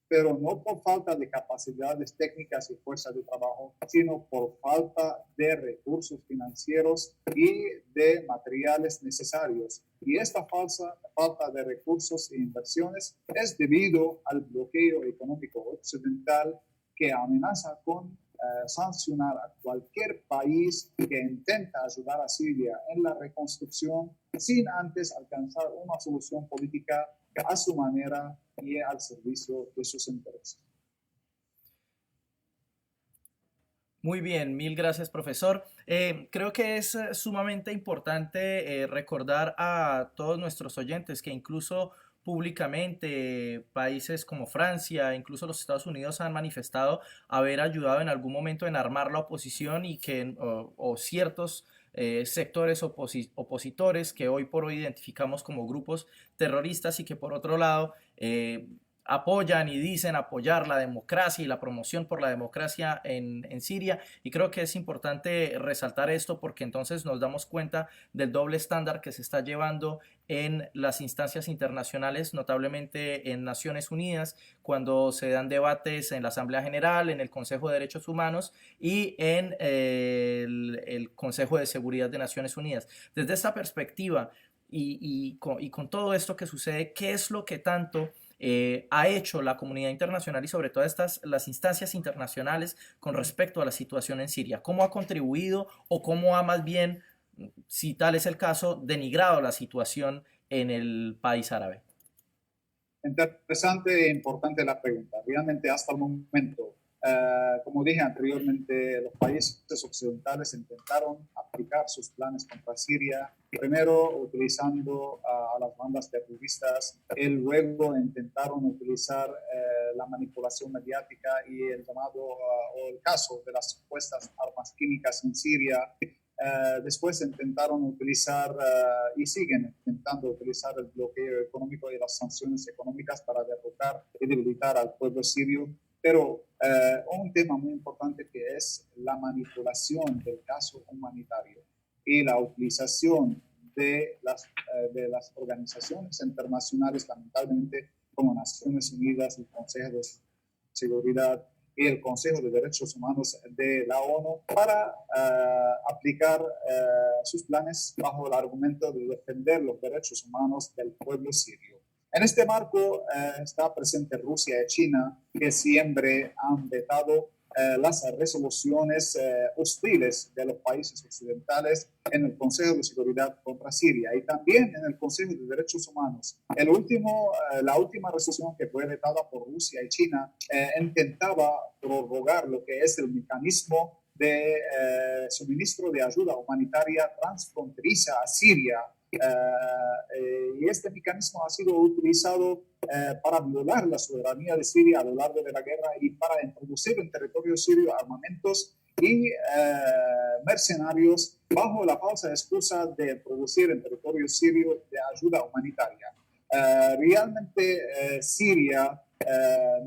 pero no por falta de capacidades técnicas y fuerza de trabajo, sino por falta de recursos financieros y de materiales necesarios. Y esta falta de recursos e inversiones es debido al bloqueo económico occidental que amenaza con sancionar a cualquier país que intenta ayudar a Siria en la reconstrucción sin antes alcanzar una solución política a su manera y al servicio de sus intereses. Muy bien, mil gracias, profesor. Creo que es sumamente importante recordar a todos nuestros oyentes que incluso públicamente países como Francia, incluso los Estados Unidos han manifestado haber ayudado en algún momento en armar la oposición y que o ciertos sectores opositores que hoy por hoy identificamos como grupos terroristas y que por otro lado apoyan y dicen apoyar la democracia y la promoción por la democracia en Siria, y creo que es importante resaltar esto porque entonces nos damos cuenta del doble estándar que se está llevando en las instancias internacionales, notablemente en Naciones Unidas, cuando se dan debates en la Asamblea General, en el Consejo de Derechos Humanos y en el Consejo de Seguridad de Naciones Unidas. Desde esta perspectiva y con todo esto que sucede, ¿qué es lo que tanto ha hecho la comunidad internacional y sobre todo las instancias internacionales con respecto a la situación en Siria? ¿Cómo ha contribuido o cómo ha más bien, si tal es el caso, denigrado la situación en el país árabe? Interesante e importante la pregunta. Realmente hasta el momento, como dije anteriormente, los países occidentales intentaron aplicar sus planes contra Siria, primero utilizando a las bandas terroristas, y luego intentaron utilizar la manipulación mediática y el llamado o el caso de las supuestas armas químicas en Siria Después intentaron utilizar y siguen intentando utilizar el bloqueo económico y las sanciones económicas para derrotar y debilitar al pueblo sirio. Pero un tema muy importante que es la manipulación del caso humanitario y la utilización de las organizaciones internacionales, lamentablemente, como Naciones Unidas, el Consejo de Seguridad y el Consejo de Derechos Humanos de la ONU para aplicar sus planes bajo el argumento de defender los derechos humanos del pueblo sirio. En este marco está presente Rusia y China, que siempre han vetado las resoluciones hostiles de los países occidentales en el Consejo de Seguridad contra Siria y también en el Consejo de Derechos Humanos. La última resolución que fue vetada por Rusia y China intentaba prorrogar lo que es el mecanismo de suministro de ayuda humanitaria transfronteriza a Siria. Y este mecanismo ha sido utilizado para violar la soberanía de Siria a lo largo de la guerra y para introducir en territorio sirio armamentos y mercenarios bajo la falsa excusa de producir en territorio sirio de ayuda humanitaria. Realmente Siria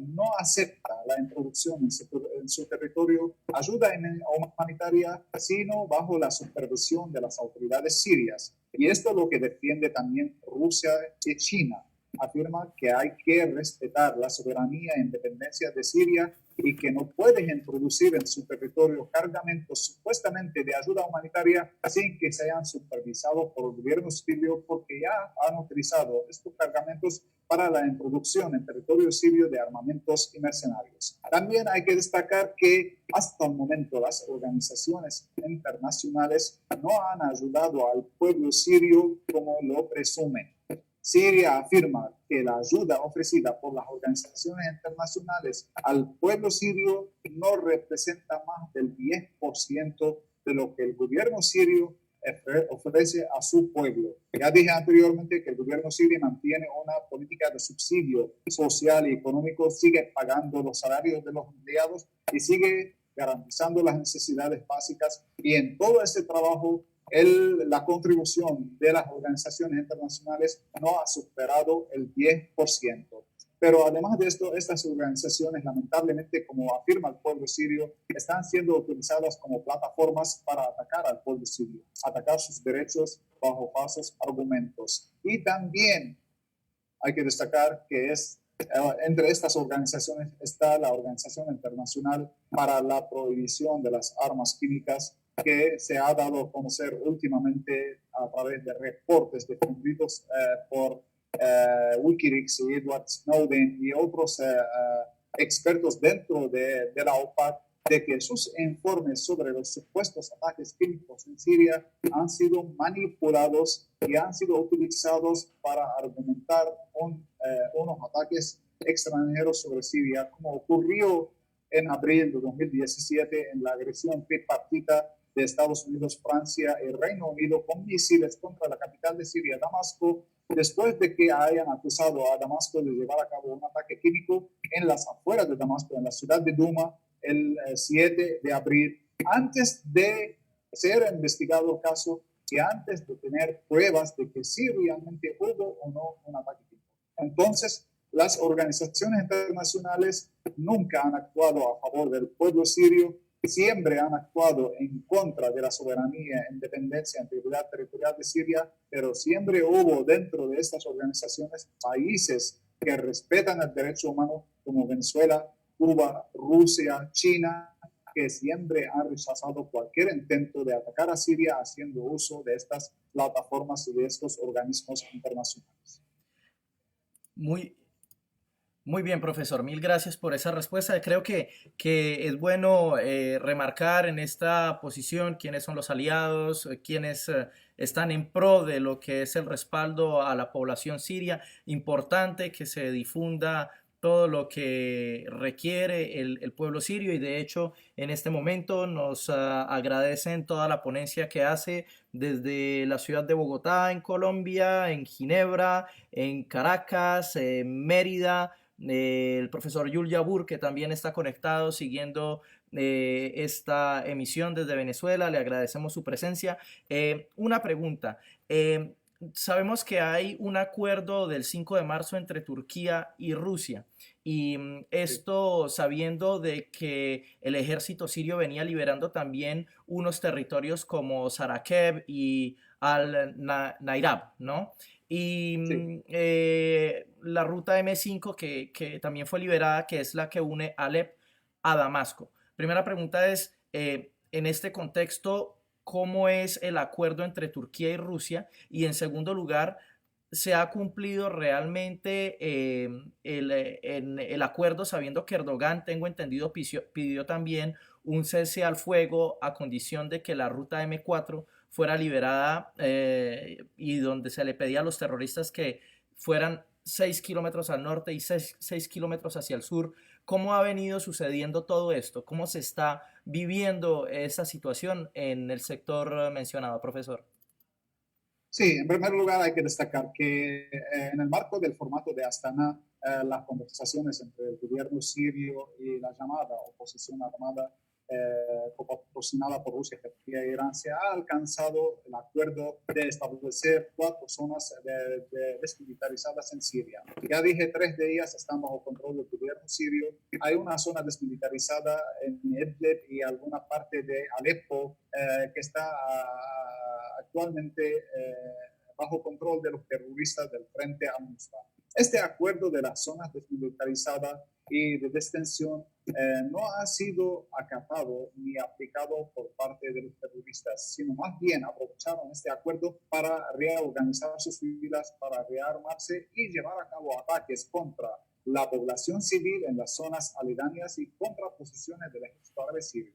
no acepta la introducción en su territorio ayuda humanitaria, sino bajo la supervisión de las autoridades sirias. Y esto es lo que defiende también Rusia y China. Afirma que hay que respetar la soberanía e independencia de Siria y que no pueden introducir en su territorio cargamentos supuestamente de ayuda humanitaria sin que sean supervisados por el gobierno sirio, porque ya han utilizado estos cargamentos para la introducción en territorio sirio de armamentos y mercenarios. También hay que destacar que hasta el momento las organizaciones internacionales no han ayudado al pueblo sirio como lo presumen. Siria afirma que la ayuda ofrecida por las organizaciones internacionales al pueblo sirio no representa más del 10% de lo que el gobierno sirio ofrece a su pueblo. Ya dije anteriormente que el gobierno sirio mantiene una política de subsidio social y económico, sigue pagando los salarios de los empleados y sigue garantizando las necesidades básicas, y en todo ese trabajo la contribución de las organizaciones internacionales no ha superado el 10%. Pero además de esto, estas organizaciones, lamentablemente, como afirma el pueblo sirio, están siendo utilizadas como plataformas para atacar al pueblo sirio, atacar sus derechos bajo falsos argumentos. Y también hay que destacar que entre estas organizaciones está la Organización Internacional para la Prohibición de las Armas Químicas, que se ha dado a conocer últimamente a través de reportes difundidos por Wikileaks y Edward Snowden y otros expertos dentro de la OPAC, de que sus informes sobre los supuestos ataques químicos en Siria han sido manipulados y han sido utilizados para argumentar unos ataques extranjeros sobre Siria, como ocurrió en abril de 2017 en la agresión tripartita de Estados Unidos, Francia y Reino Unido con misiles contra la capital de Siria, Damasco, después de que hayan acusado a Damasco de llevar a cabo un ataque químico en las afueras de Damasco, en la ciudad de Duma, el 7 de abril, antes de ser investigado el caso y antes de tener pruebas de que sí realmente hubo o no un ataque químico. Entonces, las organizaciones internacionales nunca han actuado a favor del pueblo sirio, siempre han actuado en contra de la soberanía, independencia, integridad territorial de Siria, pero siempre hubo dentro de estas organizaciones países que respetan el derecho humano, como Venezuela, Cuba, Rusia, China, que siempre han rechazado cualquier intento de atacar a Siria haciendo uso de estas plataformas y de estos organismos internacionales. Muy, Muy bien, profesor. Mil gracias por esa respuesta. Creo que es bueno remarcar en esta posición quiénes son los aliados, quiénes están en pro de lo que es el respaldo a la población siria. Importante que se difunda todo lo que requiere el pueblo sirio, y de hecho en este momento nos agradecen toda la ponencia que hace desde la ciudad de Bogotá en Colombia, en Ginebra, en Caracas, en Mérida, el profesor Yul Yabur, que también está conectado siguiendo esta emisión desde Venezuela. Le agradecemos su presencia. Una pregunta. Sabemos que hay un acuerdo del 5 de marzo entre Turquía y Rusia. Y Sí, esto sabiendo de que el ejército sirio venía liberando también unos territorios como Sarakeb y Al-Nairab, ¿no? Y sí. la ruta M5 que también fue liberada, que es la que une Alep a Damasco. Primera pregunta es, en este contexto, ¿cómo es el acuerdo entre Turquía y Rusia? Y en segundo lugar, ¿se ha cumplido realmente el acuerdo sabiendo que Erdogan, tengo entendido, pidió también un cese al fuego a condición de que la ruta M4 fuera liberada y donde se le pedía a los terroristas que fueran 6 kilómetros al norte y 6 kilómetros hacia el sur? ¿Cómo ha venido sucediendo todo esto? ¿Cómo se está viviendo esta situación en el sector mencionado, profesor? Sí, en primer lugar hay que destacar que en el marco del formato de Astana, las conversaciones entre el gobierno sirio y la llamada oposición armada patrocinada por Rusia, Turquía e Irán, se ha alcanzado el acuerdo de establecer 4 zonas desmilitarizadas en Siria. Ya dije, 3 de ellas están bajo control del gobierno sirio. Hay una zona desmilitarizada en Idlib y alguna parte de Alepo que está actualmente bajo control de los terroristas del Frente al-Nusra. Este acuerdo de las zonas desmilitarizadas y de destensión no ha sido acatado ni aplicado por parte de los terroristas, sino más bien aprovecharon este acuerdo para reorganizar sus filas, para rearmarse y llevar a cabo ataques contra la población civil en las zonas aledañas y contra posiciones del ejército árabe sirio.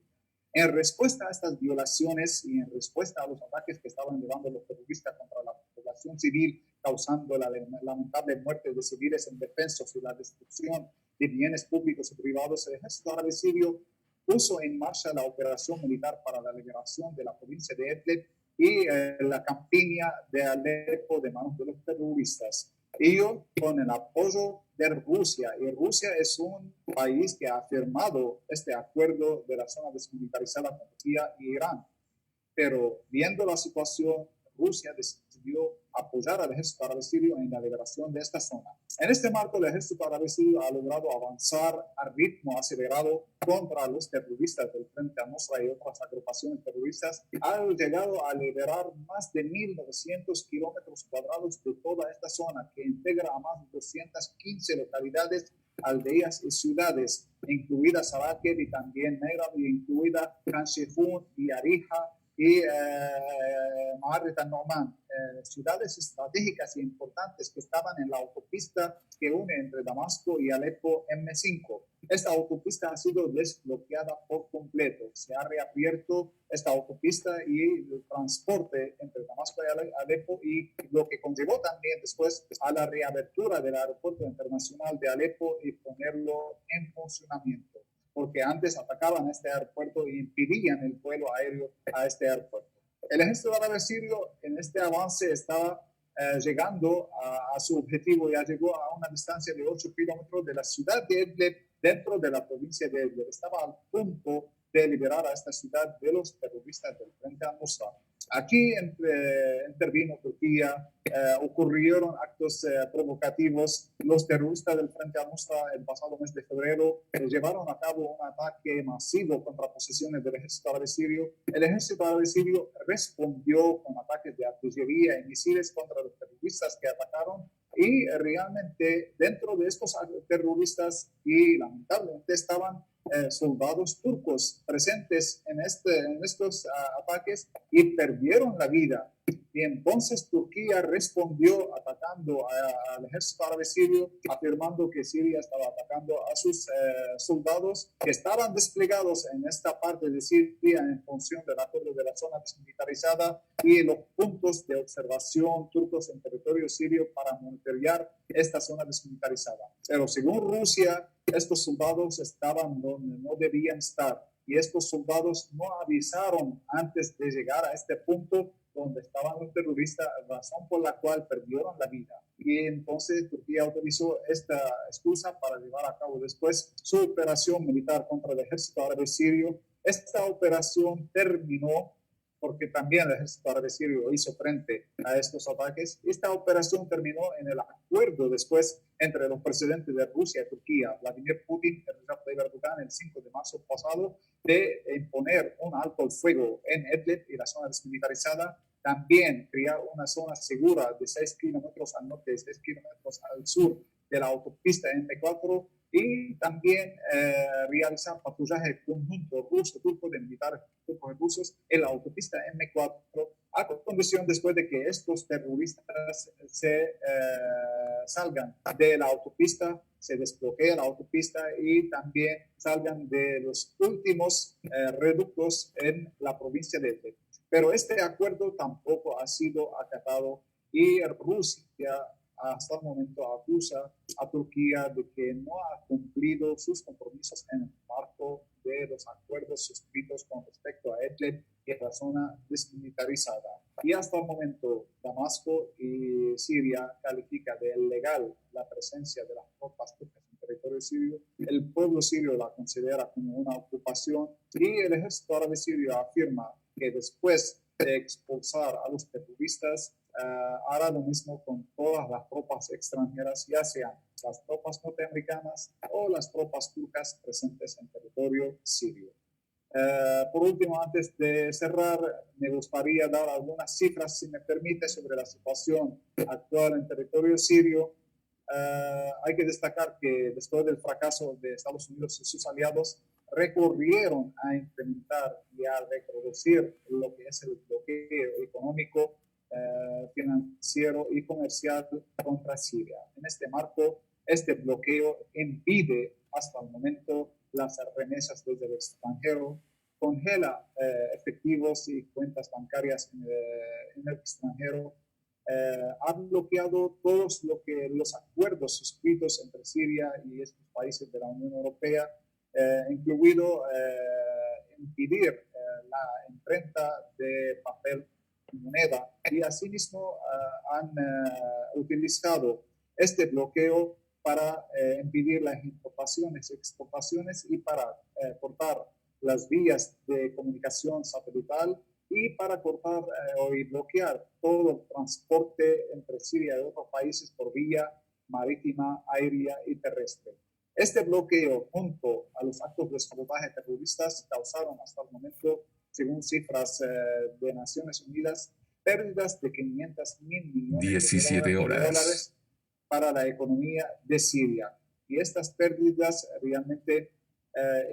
En respuesta a estas violaciones y en respuesta a los ataques que estaban llevando los terroristas contra la población civil, causando la lamentable muerte de civiles indefensos y la destrucción de bienes públicos y privados, el ejército árabe sirio puso en marcha la operación militar para la liberación de la provincia de Idlib y la campiña de Alepo de manos de los terroristas. Ello con el apoyo de Rusia, y Rusia es un país que ha firmado este acuerdo de la zona desmilitarizada con Turquía y Irán. Pero viendo la situación, Rusia decidió apoyar al ejército árabe sirio en la liberación de esta zona. En este marco, el ejército árabe sirio ha logrado avanzar a ritmo acelerado contra los terroristas del Frente al-Nusra y otras agrupaciones terroristas. Ha llegado a liberar más de 1.900 kilómetros cuadrados de toda esta zona, que integra a más de 215 localidades, aldeas y ciudades, incluidas Sarakeb y también Negrab, y incluida Khan Sheikhoun y Arija y Ma'aret al-Nu'man, ciudades estratégicas e importantes que estaban en la autopista que une entre Damasco y Alepo M5. Esta autopista ha sido desbloqueada por completo. Se ha reabierto esta autopista y el transporte entre Damasco y Alepo, y lo que conllevó también después a la reabertura del aeropuerto internacional de Alepo y ponerlo en funcionamiento, porque antes atacaban este aeropuerto e impidían el vuelo aéreo a este aeropuerto. El ejército árabe sirio en este avance estaba llegando a su objetivo. Ya llegó a una distancia de 8 kilómetros de la ciudad de Idlib, dentro de la provincia de Idlib. Estaba al punto de liberar a esta ciudad de los terroristas del Frente al-Nusra. Aquí intervino Turquía, ocurrieron actos provocativos. Los terroristas del Frente al-Nusra el pasado mes de febrero llevaron a cabo un ataque masivo contra posiciones del ejército árabe sirio. El ejército árabe sirio respondió con ataques de artillería y misiles contra los terroristas que atacaron, y realmente dentro de estos terroristas, y lamentablemente estaban soldados turcos presentes en estos ataques, y perdieron la vida. Y entonces Turquía respondió atacando al ejército árabe sirio, afirmando que Siria estaba atacando a sus soldados que estaban desplegados en esta parte de Siria en función del acuerdo de la zona desmilitarizada y los puntos de observación turcos en territorio sirio para monitorear esta zona desmilitarizada. Pero según Rusia, estos soldados estaban donde no debían estar, y estos soldados no avisaron antes de llegar a este punto donde estaban los terroristas, razón por la cual perdieron la vida. Y entonces Turquía utilizó esta excusa para llevar a cabo después su operación militar contra el ejército árabe sirio. Esta operación terminó porque también el ejército árabe sirio hizo frente a estos ataques. Esta operación terminó en el acuerdo después entre los presidentes de Rusia y Turquía, Vladimir Putin y Recep Tayyip Erdogan, el 5 de marzo pasado, de imponer un alto el fuego en Idlib y la zona desmilitarizada. También crear una zona segura de 6 kilómetros al norte y 6 kilómetros al sur de la autopista M4 y también realizar patrullaje conjunto ruso-turco de militares turcos y rusos en la autopista M4 a condición después de que estos terroristas se salgan de la autopista, se desbloquee la autopista y también salgan de los últimos reductos en la provincia de Idlib. Pero este acuerdo tampoco ha sido acatado y Rusia hasta el momento acusa a Turquía de que no ha cumplido sus compromisos en el marco de los acuerdos suscritos con respecto a Idlib y a la zona desmilitarizada. Y hasta el momento Damasco y Siria califica de ilegal la presencia de las tropas turcas en territorio sirio. El pueblo sirio la considera como una ocupación y el ejército árabe sirio afirma que después de expulsar a los terroristas hará lo mismo con todas las tropas extranjeras, ya sean las tropas norteamericanas o las tropas turcas presentes en territorio sirio. Por último, antes de cerrar, me gustaría dar algunas cifras, si me permite, sobre la situación actual en territorio sirio. Hay que destacar que después del fracaso de Estados Unidos y sus aliados, recurrieron a implementar y a reproducir lo que es el bloqueo económico, financiero y comercial contra Siria. En este marco, este bloqueo impide hasta el momento las remesas desde el extranjero, congela efectivos y cuentas bancarias en el extranjero, ha bloqueado todos los acuerdos suscritos entre Siria y estos países de la Unión Europea, incluido impedir la imprenta de papel y moneda, y asimismo han utilizado este bloqueo para impedir las importaciones, exportaciones y para cortar las vías de comunicación satelital y para cortar y bloquear todo el transporte entre Siria y otros países por vía marítima, aérea y terrestre. Este bloqueo, junto a los actos de sabotaje terroristas, causaron hasta el momento, según cifras de Naciones Unidas, pérdidas de 500 mil millones de dólares para la economía de Siria. Y estas pérdidas realmente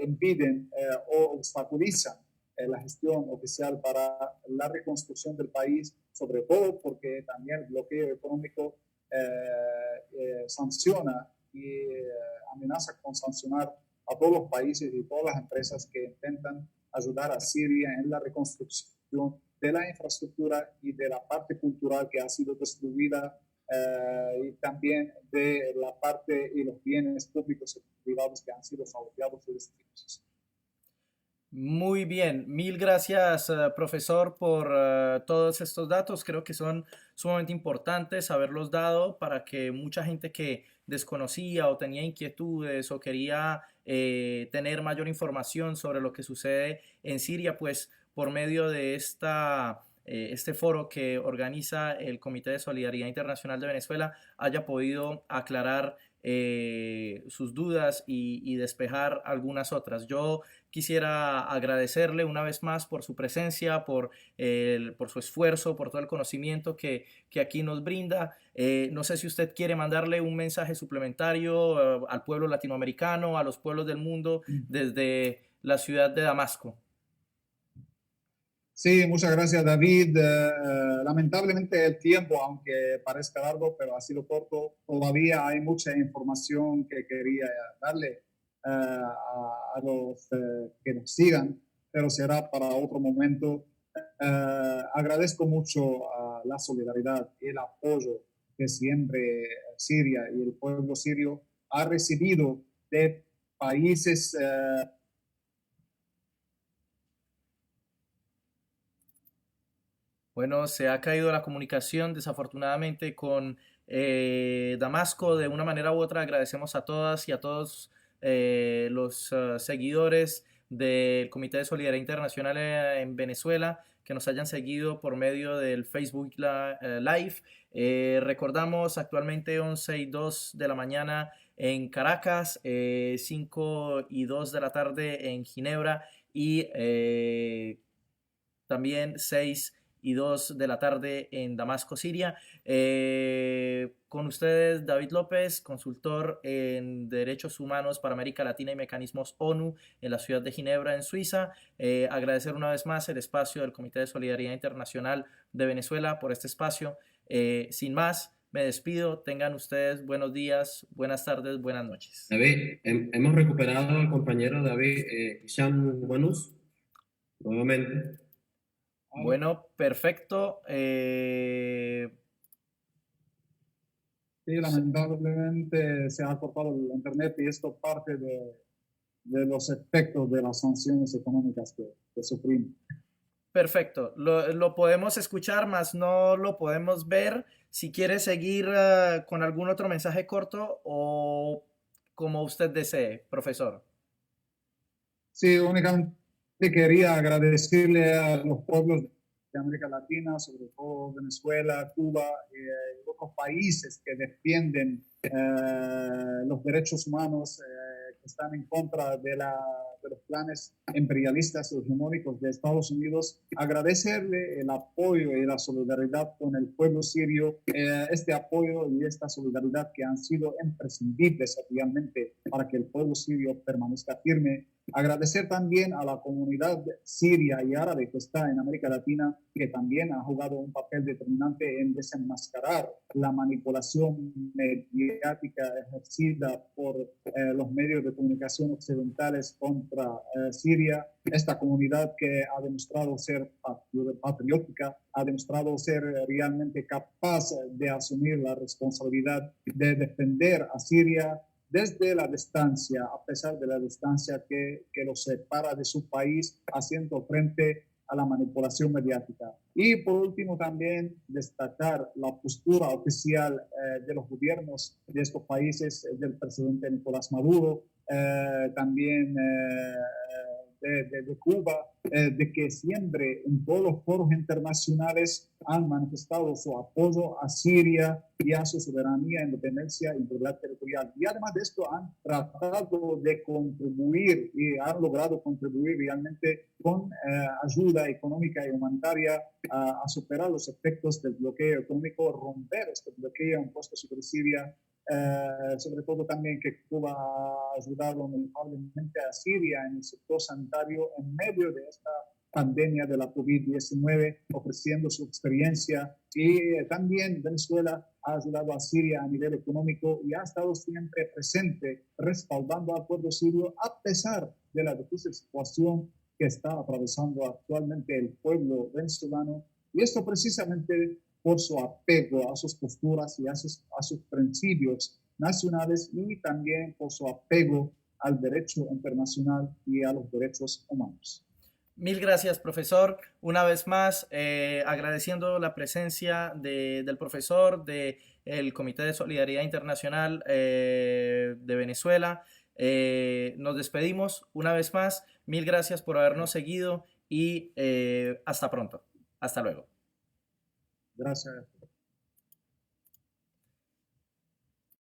impiden o obstaculizan la gestión oficial para la reconstrucción del país, sobre todo porque también el bloqueo económico sanciona y amenaza con sancionar a todos los países y todas las empresas que intentan ayudar a Siria en la reconstrucción de la infraestructura y de la parte cultural que ha sido destruida, y también de la parte y los bienes públicos y privados que han sido saboteados y destruidos. Muy bien, mil gracias, profesor, por todos estos datos. Creo que son sumamente importantes haberlos dado para que mucha gente que desconocía o tenía inquietudes o quería tener mayor información sobre lo que sucede en Siria, pues por medio de este foro que organiza el Comité de Solidaridad Internacional de Venezuela haya podido aclarar sus dudas y despejar algunas otras. Yo quisiera agradecerle una vez más por su presencia, por su esfuerzo, por todo el conocimiento que aquí nos brinda. No sé si usted quiere mandarle un mensaje suplementario al pueblo latinoamericano, a los pueblos del mundo desde la ciudad de Damasco. Sí, muchas gracias, David. Lamentablemente el tiempo, aunque parezca largo, pero ha sido corto, todavía hay mucha información que quería darle a los que nos sigan, pero será para otro momento. Agradezco mucho la solidaridad y el apoyo que siempre Siria y el pueblo sirio ha recibido de países Bueno, se ha caído la comunicación desafortunadamente con Damasco. De una manera u otra agradecemos a todas y a todos los seguidores del Comité de Solidaridad Internacional en Venezuela que nos hayan seguido por medio del Facebook Live. Recordamos actualmente 11 y 2 de la mañana en Caracas, 5 y 2 de la tarde en Ginebra y también 6 y 2 de la tarde en Damasco, Siria. Con ustedes, David López, consultor en Derechos Humanos para América Latina y Mecanismos ONU en la ciudad de Ginebra, en Suiza. Agradecer una vez más el espacio del Comité de Solidaridad Internacional de Venezuela por este espacio. Sin más, me despido. Tengan ustedes buenos días, buenas tardes, buenas noches. David, hemos recuperado al compañero David Hisham Wanus nuevamente. Bueno, perfecto. Sí, lamentablemente se ha cortado el internet y esto parte de los efectos de las sanciones económicas que sufrimos. Perfecto, lo podemos escuchar, más no lo podemos ver. Si quiere seguir con algún otro mensaje corto o como usted desee, profesor. Sí, únicamente quería agradecerle a los pueblos de América Latina, sobre todo Venezuela, Cuba y otros países que defienden los derechos humanos, que están en contra de los planes imperialistas y hegemónicos de Estados Unidos. Agradecerle el apoyo y la solidaridad con el pueblo sirio, este apoyo y esta solidaridad que han sido imprescindibles obviamente para que el pueblo sirio permanezca firme. Agradecer también a la comunidad siria y árabe que está en América Latina, que también ha jugado un papel determinante en desenmascarar la manipulación mediática ejercida por los medios de comunicación occidentales contra Siria. Esta comunidad que ha demostrado ser patriótica, ha demostrado ser realmente capaz de asumir la responsabilidad de defender a Siria desde la distancia, a pesar de la distancia que los separa de su país, haciendo frente a la manipulación mediática. Y por último también destacar la postura oficial de los gobiernos de estos países, del presidente Nicolás Maduro, también de Cuba, de que siempre en todos los foros internacionales han manifestado su apoyo a Siria y a su soberanía, independencia e integridad territorial. Y además de esto han tratado de contribuir y han logrado contribuir realmente con ayuda económica y humanitaria a superar los efectos del bloqueo económico, romper este bloqueo impuesto sobre Siria. Sobre todo también que Cuba ha ayudado notablemente a Siria en el sector sanitario en medio de esta pandemia de la COVID-19, ofreciendo su experiencia. Y también Venezuela ha ayudado a Siria a nivel económico y ha estado siempre presente respaldando al pueblo sirio a pesar de la difícil situación que está atravesando actualmente el pueblo venezolano. Y esto precisamente por su apego a sus posturas y a sus principios nacionales y también por su apego al derecho internacional y a los derechos humanos. Mil gracias, profesor. Una vez más, agradeciendo la presencia del profesor del Comité de Solidaridad Internacional de Venezuela. Nos despedimos una vez más. Mil gracias por habernos seguido y hasta pronto. Hasta luego. Gracias.